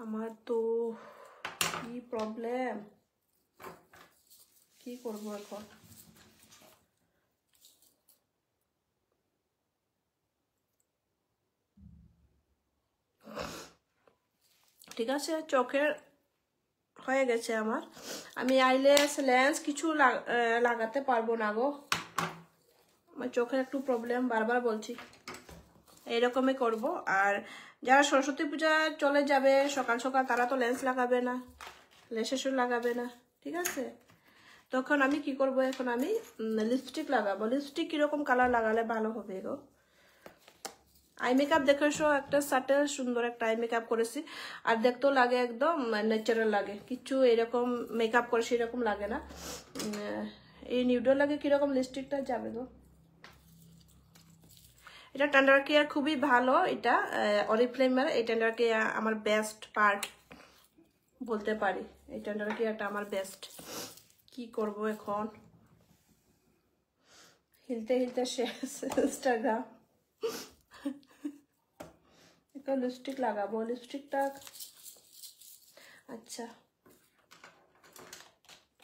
আমার তো কি প্রবলেম, কি করবো এখন। ঠিক আছে, চোখের হয়ে গেছে আমার। আমি আইল্যাশ লেন্স কিছু লাগাতে পারবো না গো, আমার চোখের একটু প্রবলেম, বারবার বলছি। এইরকমই করব। আর যারা সরস্বতী পূজা চলে যাবে সকাল সকাল, তারা তো লেন্স লাগাবে না, লেশেসও লাগাবে না, ঠিক আছে। তখন আমি কি করব, এখন আমি লিপস্টিক লাগাবো। লিপস্টিক কিরকম কালার লাগালে ভালো হবে গো। আই মেকআপ দেখেছো, একটা সাটেল সুন্দর একটা আই মেকআপ করেছি, আর দেখতেও লাগে একদম ন্যাচারাল লাগে, কিছু এরকম মেকআপ করেছি এরকম লাগে না। এই নিউডল লাগে কিরকম লিপস্টিকটা যাবে গো। এটা টেন্ডার কেয়ার খুবই ভালো, এটা অরিফ্লেমের। এই টেন্ডার কেয়ার আমার বেস্ট পার্ট বলতে পারি, এই টেন্ডার কেয়ারটা আমার বেস্ট। কি করব এখন, হিলতে হিলতে শেষ ইনস্টাগ্রাম। একটা লিপস্টিক লাগাবো, লিপস্টিকটা আচ্ছা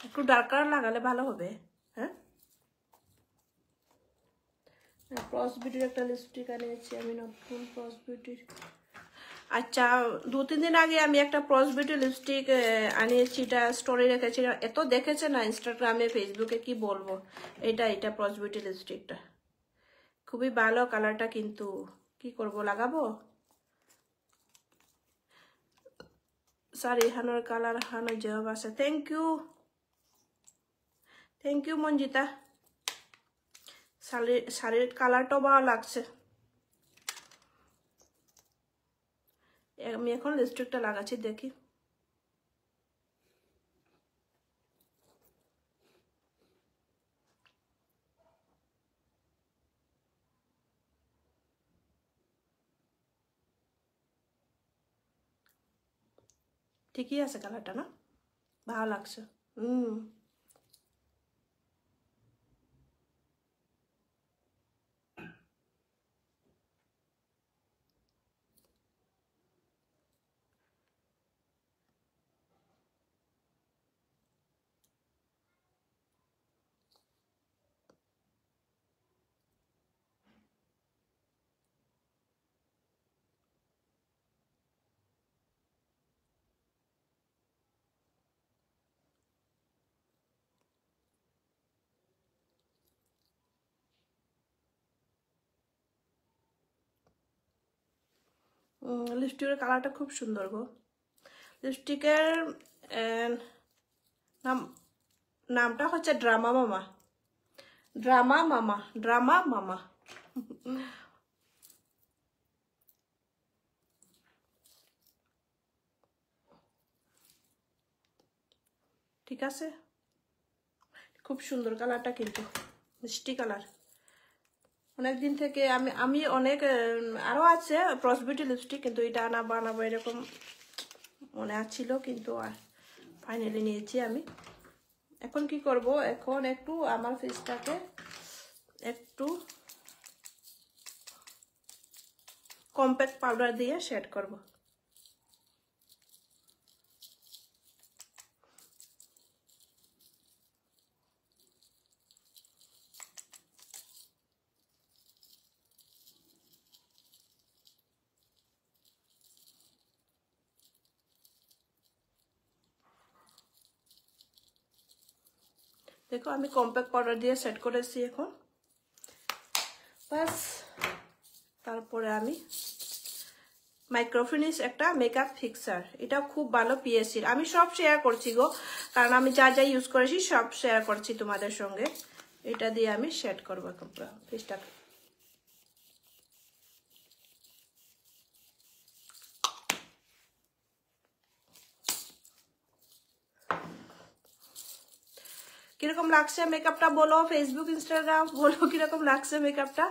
একটু ডার্ক কালার লাগালে ভালো হবে। হ্যাঁ, ক্রস বিউটির একটা লিপস্টিক আনিয়েছি আমি, নতুন ক্রস বিউটির। আচ্ছা, 2-3 দিন আগে আমি একটা ক্রস বিউটি লিপস্টিক আনিয়েছি, এটা স্টোরি রেখেছি, এত দেখেছে না ইনস্টাগ্রামে ফেসবুকে, কি বলবো। এটা ক্রস বিউটি লিপস্টিকটা খুবই ভালো কালারটা, কিন্তু কি করব, লাগাবো। শাড়ি হানোর কালার হানো জবাব আছে। Thank you Manjita. শাড়ির কালারটাও ভালো লাগছে। আমি এখন লিপস্টিকটা লাগাচ্ছি, দেখি। ঠিকই আছে কালারটা, না? ভালো লাগছে। লিপস্টিকের কালারটা খুব সুন্দর গো। লিপস্টিকের নামটা হচ্ছে ড্রামা মামা। ড্রামা মামা। ঠিক আছে, খুব সুন্দর কালারটা, কিন্তু মিষ্টি কালার। অনেকদিন থেকে আমি অনেক আরো আছে প্রসবিউটি লিপস্টিক, কিন্তু এটা বানাবো এরকম মনে আছিল, কিন্তু ফাইনালি নিয়েছি আমি। এখন কি করব, এখন একটু আমার ফেসটাকে একটু কম্প্যাক্ট পাউডার দিয়ে শেড করব। দেখো আমি কম্প্যাক্ট পাউডার দিয়ে সেট করেছি এখন বাস। তারপরে আমি মাইক্রোফিনিশ একটা মেকআপ ফিক্সার, এটা খুব ভালো পিএসসির। আমি সব শেয়ার করছি গো, কারণ আমি যা যা ইউজ করেছি সব শেয়ার করছি তোমাদের সঙ্গে। এটা দিয়ে আমি সেট করবো ফেসটাকে। কিরকম লাগছে মেকআপটা বলো, ফেসবুক ইনস্টাগ্রাম বলো কিরকম লাগছে মেকআপটা,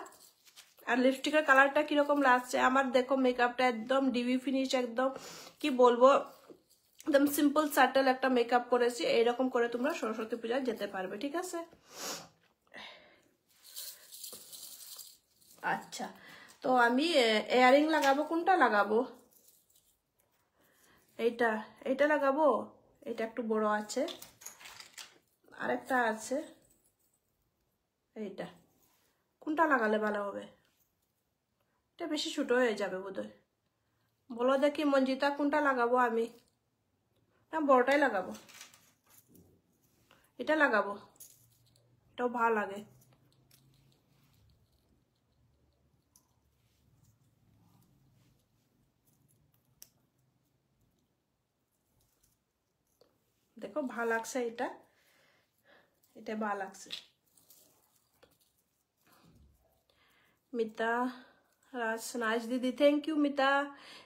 আর লিপস্টিকের কালারটা কিরকম লাগছে আমার। দেখো মেকআপটা একদম ডিবি ফিনিশ, একদম কি বলবো, একদম সিম্পল সাটেল একটা মেকআপ করেছি। এইরকম করে তোমরা সরস্বতী পূজায় যেতে পারবে, ঠিক আছে? আচ্ছা, তো আমি ইয়ারিং লাগাবো, কোনটা লাগাবো? এইটা লাগাবো। এটা একটু বড় আছে, আরেকটা আছে এইটা। কোনটা লাগালে ভালো হবে? এটা বেশি ছোট হয়ে যাবে বোধহয়। বলো দেখি মঞ্জিতা, কোনটা লাগাবো আমি? না, বড়টাই লাগাবো। এটা লাগাবো, এটাও ভালো লাগে। দেখো ভালো লাগছে, এটা ভালো লাগছে। মিতা রাজ নাইস दीदी, थैंक यू मिता।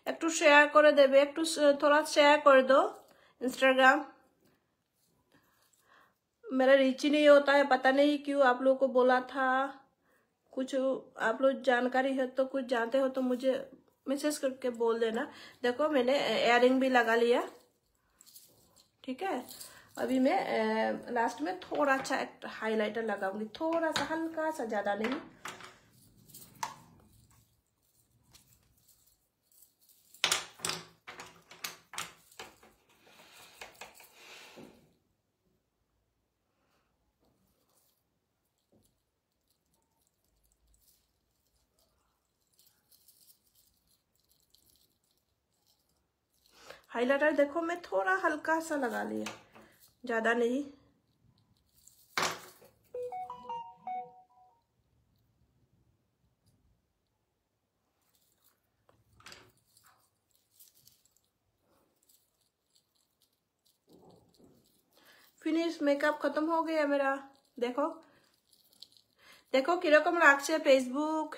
একটু শেয়ার করে দেবে, একটু थोड़ा शेयर कर दो इंस्टाग्राम। मेरा रीच ही नहीं होता है, पता नहीं क्यों। आप लोगों को बोला था, कुछ आप लोग जानकारी है तो, कुछ जानते हो तो मुझे मैसेज करके बोल देना। देखो मैंने इयररिंग भी लगा लिया, ठीक है। अभी मैं लास्ट में थोड़ा सा एक हाइलाइटर लगाऊंगी, थोड़ा सा, हल्का सा, ज्यादा नहीं। हाइलाइटर देखो मैं थोड़ा हल्का सा लगा लिया, ज्यादा नहीं। फिनिश मेकअप खत्म हो गया मेरा। देखो देखो কিরকম লাগছে ফেসবুক।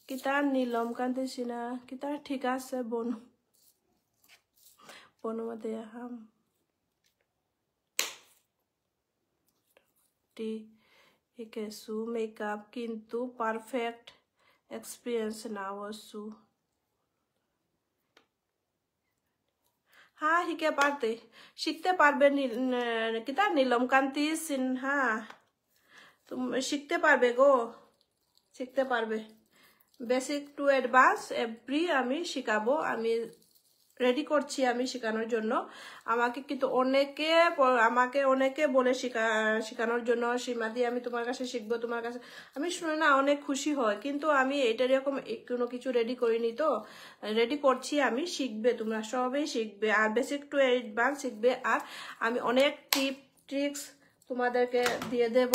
কিতা নীলম কান্তি সিনা কিতা ঠিক আছে বনু বনুমতে হাম টি একেসু মেকআপ কিন্তু পারফেক্ট এক্সপিরিয়েন্স না ওসু। হ্যাঁ শিখে পারতে শিখতে পারবে কিতা নীলমকান্তি সিনহা তুমি শিখতে পারবে গো শিখতে পারবে। বেসিক টু অ্যাডভান্স এভরি আমি শিখাবো। আমি রেডি করছি আমি শেখানোর জন্য। আমাকে অনেকে বলে শেখানোর জন্য সীমাদি আমি তোমার কাছে শিখবো তোমার কাছে। আমি শুনে না অনেক খুশি হয়, কিন্তু আমি এটা এরকম কোনো কিছু রেডি করিনি, তো রেডি করছি আমি। শিখবে তোমরা সবাই শিখবে, আর বেসিক টু অ্যাডভান্স শিখবে। আর আমি অনেক টিপ ট্রিক্স তোমাদেরকে দিয়ে দেব,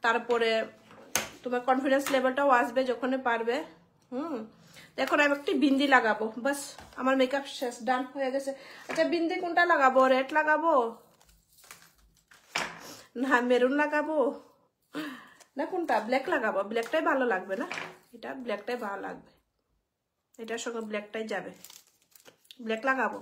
তারপরে তোমার কনফিডেন্স লেভেলটাও আসবে যখন পারবে। এখন আমি একটি বিন্দি লাগাবো, বাস আমার মেকআপ শেষ, ডান হয়ে গেছে। আচ্ছা বিন্দি কোনটা লাগাবো? রেড লাগাবো না মেরুন লাগাবো না কোনটা? ব্ল্যাক লাগাবো। ব্ল্যাকটাই ভালো লাগবে না? এটা ব্ল্যাকটাই ভালো লাগবে, এটার সঙ্গে ব্ল্যাকটাই যাবে। ব্ল্যাক লাগাবো।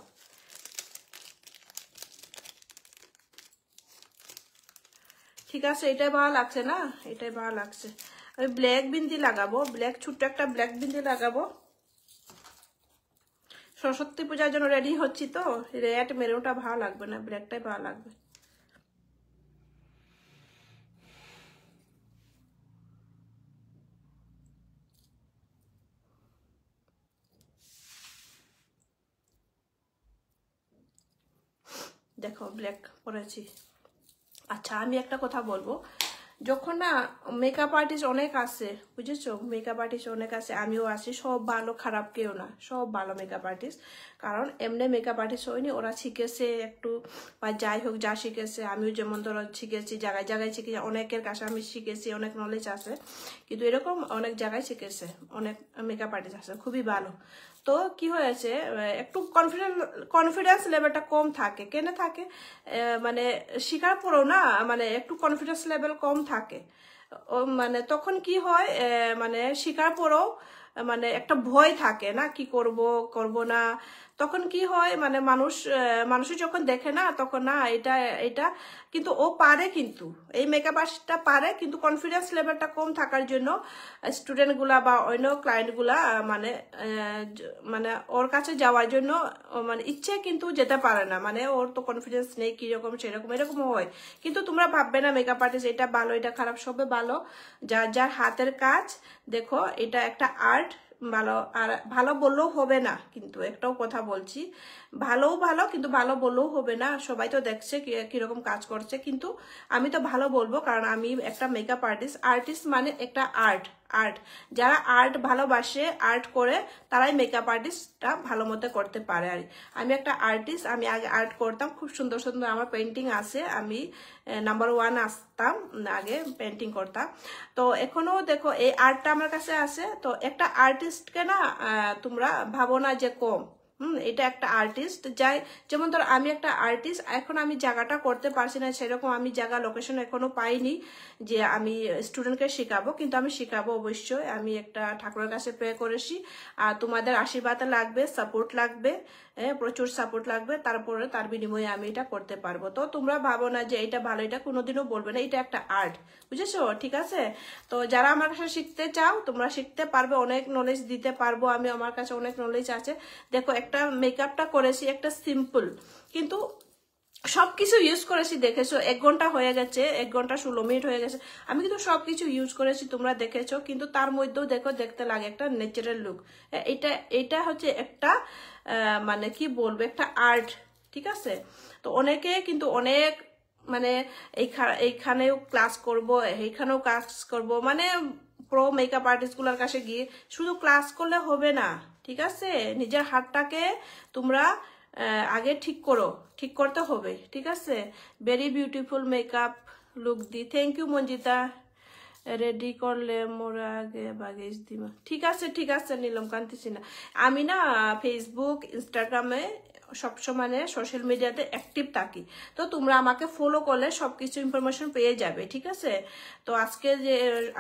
ঠিক আছে, এটাই ভালো লাগছে না? এটাই ভালো লাগছে। আমি ব্ল্যাক বিন্দি লাগাবো, ব্ল্যাক ছোট্ট একটা ব্ল্যাক বিন্দি লাগাবো। সরস্বতী পূজার জন্য রেডি হচ্ছি তো, রেড মেরুনটা ভালো লাগবে না, ব্ল্যাকটাই ভালো লাগবে। দেখো ব্ল্যাক পরেছি। আচ্ছা আমি একটা কথা বলবো, যখন না মেকআপ আর্টিস্ট অনেক আছে, বুঝেছো? মেকআপ আর্টিস্ট অনেক আছে, আমিও আছি। সব ভালো খারাপ কেউ না, সব ভালো মেকআপ আর্টিস্ট। কারণ এমনি মেকআপ আর্টিস্ট হয়নি, ওরা শিখেছে একটু, বা যাই হোক যা শিখেছে। আমিও যেমন ধরো শিখেছি, জায়গায় জায়গায় শিখেছি, অনেকের কাছে আমি শিখেছি, অনেক নলেজ আছে। কিন্তু এরকম অনেক জায়গায় শিখেছে অনেক মেকআপ আর্টিস্ট আছে, খুবই ভালো। তো কি হয়েছে, একটু কনফিডেন্স লেভেলটা কম থাকে। কেন থাকে? মানে শিকার পরেও না, মানে একটু কনফিডেন্স লেভেল কম থাকে। মানে তখন কি হয়, মানে শিকার পরেও মানে একটা ভয় থাকে না, কি করব করব না। তখন কি হয়, মানে মানুষের যখন দেখে না, তখন না এটা এটা কিন্তু ও পারে, কিন্তু এই মেকআপ আর্টিস্টটা পারে, কিন্তু কনফিডেন্স লেভেলটা কম থাকার জন্য স্টুডেন্টগুলা বা অন্য ক্লায়েন্টগুলা মানে মানে ওর কাছে যাওয়ার জন্য মানে ইচ্ছে কিন্তু যেতে পারে না। মানে ওর তো কনফিডেন্স নেই, কিরকম সেরকম এরকম হয়। কিন্তু তোমরা ভাববে না মেকআপ আর্টিস্ট এটা ভালো এটা খারাপ, সবে ভালো। যার যার হাতের কাজ, দেখো এটা একটা আর্ট। ভালো আর ভালো বললেও হবে না, কিন্তু একটাও কথা বলছি, ভালো কিন্তু ভালো বললেও হবে না। সবাই তো দেখছে কিরকম কাজ করছে, কিন্তু আমি তো ভালো বলবো, কারণ আমি একটা মেকআপ আর্টিস্ট। আর্টিস্ট মানে একটা আর্ট। যারা আর্ট ভালোবাসে, আর্ট করে, তারাই মেকআপ আর্টিস্টটা ভালো মতো করতে পারে। আর আমি একটা আর্টিস্ট, আমি আগে আর্ট করতাম, খুব সুন্দর সুন্দর আমার পেন্টিং আছে। আমি নাম্বার 1 আসতাম, আগে পেন্টিং করতাম। তো এখনো দেখো এই আর্টটা আমার কাছে আছে। তো একটা আর্টিস্টকে না তোমরা ভাবো না যে কম। এটা একটা আর্টিস্ট যাই, যেমন ধর আমি একটা আর্টিস্ট, এখন আমি জায়গাটা করতে পারছি না, সেরকম আমি জায়গা লোকেশন এখনো পাইনি যে আমি স্টুডেন্টকে শেখাবো, কিন্তু আমি শেখাবো অবশ্যই। আমি একটা ঠাকুরের কাছে প্রে করেছি, আর তোমাদের আশীর্বাদ লাগবে, সাপোর্ট লাগবে, প্রচুর সাপোর্ট লাগবে, তারপরে তার বিনিময়ে আমি এটা করতে পারবো। তো তোমরা ভাবো না যে এটা ভালো, এটা কোনোদিনও বলবে না, এটা একটা আর্ট, বুঝেছো? ঠিক আছে, তো যারা আমার কাছে শিখতে চাও তোমরা শিখতে পারবে, অনেক নলেজ দিতে পারবো আমি, আমার কাছে অনেক নলেজ আছে। দেখো একটা মেকআপটা করেছি, একটা সিম্পল, কিন্তু সবকিছু ইউজ করেছি, দেখেছো? 1 ঘন্টা হয়ে গেছে, 1 ঘন্টা 16 মিনিট হয়ে গেছে, আমি কিন্তু সবকিছু ইউজ করেছি, তোমরা দেখেছো। কিন্তু তার মধ্যেও দেখো দেখতে লাগে একটা ন্যাচারাল লুক। এটা হচ্ছে একটা মানে কি বলবো, একটা আর্ট, ঠিক আছে? তো অনেকে কিন্তু অনেক মানে এইখানেও ক্লাস করব, এইখানেও ক্লাস করব, মানে প্রো মেকআপ আর্টিস্টগুলোর কাছে গিয়ে শুধু ক্লাস করলে হবে না, ঠিক আছে? নিজের হাতটাকে তোমরা আগে ঠিক করতে হবে, ঠিক আছে? ভেরি বিউটিফুল মেকআপ লুক দি। থ্যাংক ইউ মঞ্জিতা, রেডি করলে মোরা আগে বাগেজ দিমা। ঠিক আছে নীলমকান্তি সিনহা। আমি না ফেসবুক ইনস্টাগ্রামে সবসময় সোশ্যাল মিডিয়াতে অ্যাক্টিভ থাকি। তো তোমরা আমাকে ফলো করলে সবকিছু ইনফরমেশন পেয়ে যাবে, ঠিক আছে? তো আজকে যে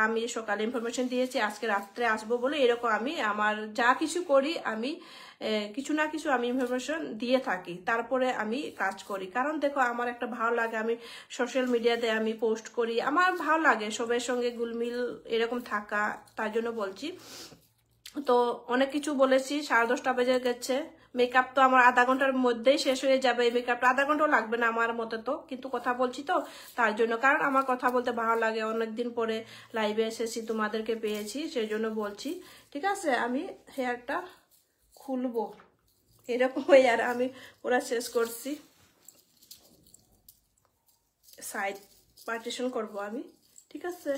আমি সকালে ইনফরমেশন দিয়েছি, আজকে রাত্রে আসবো বলে এরকম আমি আমার যা কিছু করি আমি কিছু না কিছু আমি ইনফরমেশন দিয়ে থাকি, তারপরে আমি কাজ করি। কারণ দেখো আমার একটা ভালো লাগে, আমি সোশ্যাল মিডিয়াতে আমি পোস্ট করি, আমার ভালো লাগে সবার সঙ্গে গুলমিল এরকম থাকা, তার জন্য বলছি। তো অনেক কিছু বলেছি, 10:30 বেজে গেছে। মেকআপ তো আমার আধা ঘন্টার মধ্যেই শেষ হয়ে যাবে, এই মেকআপটা আধা ঘন্টাও লাগবে না আমার মতে তো, কিন্তু কথা বলছি তো তার জন্য, কারণ আমার কথা বলতে ভালো লাগে। অনেকদিন পরে লাইভে এসেছি, তোমাদেরকে পেয়েছি, সেই জন্য বলছি, ঠিক আছে? আমি হেয়ারটা খুলবো, এরকম হেয়ার আমি পুরো শেষ করছি, সাইড পার্টিশন করব আমি, ঠিক আছে?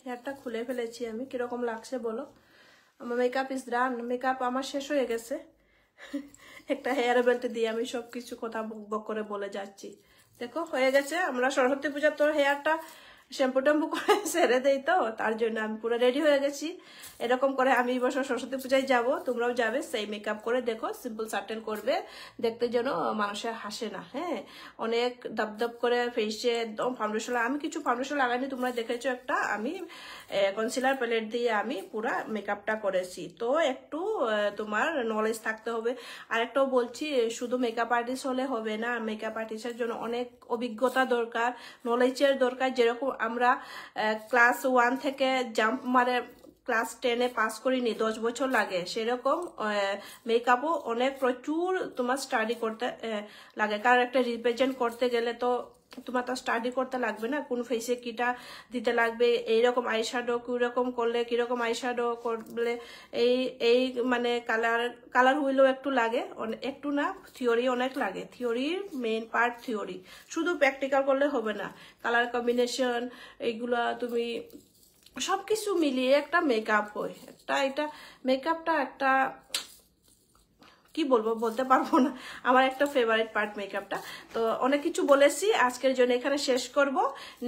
হেয়ারটা খুলে ফেলেছি আমি, কিরকম লাগছে বলো? আমার মেকআপ ইজ ডান, মেকআপ আমার শেষ হয়ে গেছে। একটা হেয়ার বেল্ট দিয়ে আমি সবকিছু কথা বক করে বলে যাচ্ছি। দেখো হয়ে গেছে। আমরা সরস্বতী পূজার তো হেয়ারটা শ্যাম্পু ট্যাম্পু করে সেরে দেই, তো তার জন্য আমি পুরো রেডি হয়ে গেছি। এরকম করে আমি এই বছর সরস্বতী পূজায় যাব, তোমরাও যাবে, সেই মেকআপ করে দেখো, সিম্পল সার্টেন করবে, দেখতে যেন মানুষের হাসে না। হ্যাঁ, অনেক দপদপ করে ফেসে একদম ফাউন্ডেশন, আমি কিছু ফাউন্ডেশন লাগাইনি, তোমরা দেখেছো একটা আমি কনসিলার প্যালেট দিয়ে আমি পুরা মেকআপটা করেছি। তো একটু তোমার নলেজ থাকতে হবে। আর একটাও বলছি, শুধু মেকআপ আর্টিস্ট হলে হবে না, মেকআপ আর্টিস্টের জন্য অনেক অভিজ্ঞতা দরকার, নলেজের দরকার। যেরকম আমরা ক্লাস 1 থেকে জাম্প মারে ক্লাস 10-এ পাস করিনি, 10 বছর লাগে, সেরকম মেকআপও অনেক প্রচুর তোমার স্টাডি করতে লাগে। কারণ একটা রিপ্রেজেন্ট করতে গেলে তো তোমার তো স্টাডি করতে লাগবে না, কোন ফেসে কিটা দিতে লাগবে, এইরকম আইশ্যাডো কিরকম করলে কিরকম আইশ্যাডো করলে এই এই মানে কালার হুইলও একটু লাগে, একটু না, থিওরি অনেক লাগে। থিওরির মেইন পার্ট থিওরি, শুধু প্র্যাকটিক্যাল করলে হবে না। কালার কম্বিনেশন এইগুলা তুমি সবকিছু মিলিয়ে একটা মেকআপ হয়। এটা মেকআপটা একটা কি বলবো, বলতে পারবো না, আমার একটা ফেভারিট পার্ট মেকআপটা। তো অনেক কিছু বলেছি, আজকের জন্য এখানে শেষ করব।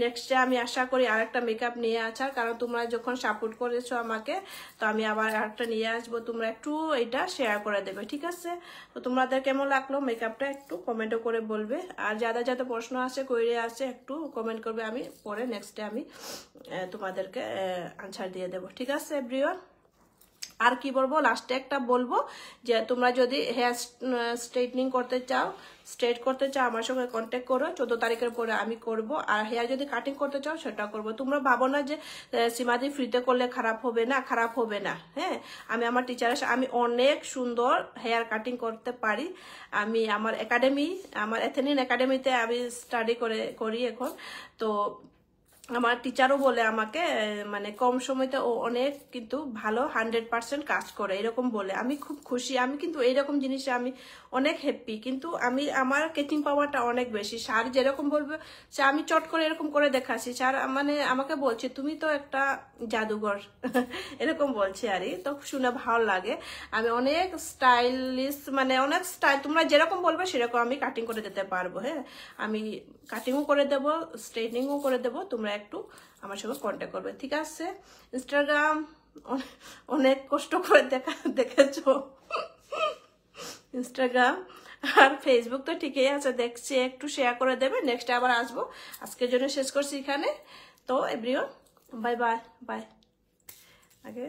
নেক্সটে আমি আশা করি আরেকটা মেকআপ নিয়ে আসার, কারণ তোমরা যখন সাপোর্ট করেছো আমাকে, তো আমি আবার আরেকটা নিয়ে আসবো, তোমরা একটু এটা শেয়ার করে দেবে, ঠিক আছে? তো তোমাদের কেমন লাগলো মেকআপটা একটু কমেন্টও করে বলবে। আর যাদের যাদের প্রশ্ন আছে, কোয়েরি আছে, একটু কমেন্ট করবে, আমি পরে নেক্সটে আমি তোমাদেরকে আনসার দিয়ে দেবো, ঠিক আছে এভরিওয়ান? আর কি বলবো, লাস্টে একটা বলবো যে তোমরা যদি হেয়ার স্ট্রেটনিং করতে চাও, স্ট্রেট করতে চাও, আমার সঙ্গে কন্ট্যাক্ট করো, 14 তারিখের পরে আমি করব। আর হেয়ার যদি কাটিং করতে চাও সেটা করব। তোমরা ভাবো না যে সীমাদি ফ্রিতে করলে খারাপ হবে না, খারাপ হবে না। হ্যাঁ, আমি আমার টিচারের আমি অনেক সুন্দর হেয়ার কাটিং করতে পারি। আমি আমার একাডেমি, আমার এথেনিন একাডেমিতে আমি স্টাডি করি এখন। তো আমার টিচারও বলে আমাকে, মানে কম সময়তে ও অনেক কিন্তু ভালো 100% কাজ করে, এরকম বলে। আমি খুব খুশি, আমি কিন্তু এইরকম জিনিসে আমি অনেক হ্যাপি। কিন্তু আমি আমার কেচিং পাওয়ারটা অনেক বেশি। স্যার যেরকম বলবে, সে আমি চট করে এরকম করে দেখাচ্ছি, স্যার মানে আমাকে বলছে তুমি তো একটা জাদুঘর এরকম বলছে আর তো শুনে ভালো লাগে। আমি অনেক স্টাইলিশ, মানে অনেক স্টাইল, তোমরা যেরকম বলবে সেরকম আমি কাটিং করে দিতে পারবো। হ্যাঁ, আমি কাটিংও করে দেবো, স্ট্রেটনিংও করে দেবো, তোমরা একটু আমার সঙ্গে কন্ট্যাক্ট করবে, ঠিক আছে? ইনস্টাগ্রাম অনেক কষ্ট করে দেখেছো, ইনস্টাগ্রাম আর ফেসবুক তো ঠিকই আছে, দেখছি, একটু শেয়ার করে দেবে। নেক্সট আবার আসবো, আজকের জন্য শেষ করছি এখানে। তো এভরিওয়ান, বাই বাই বাই। আগে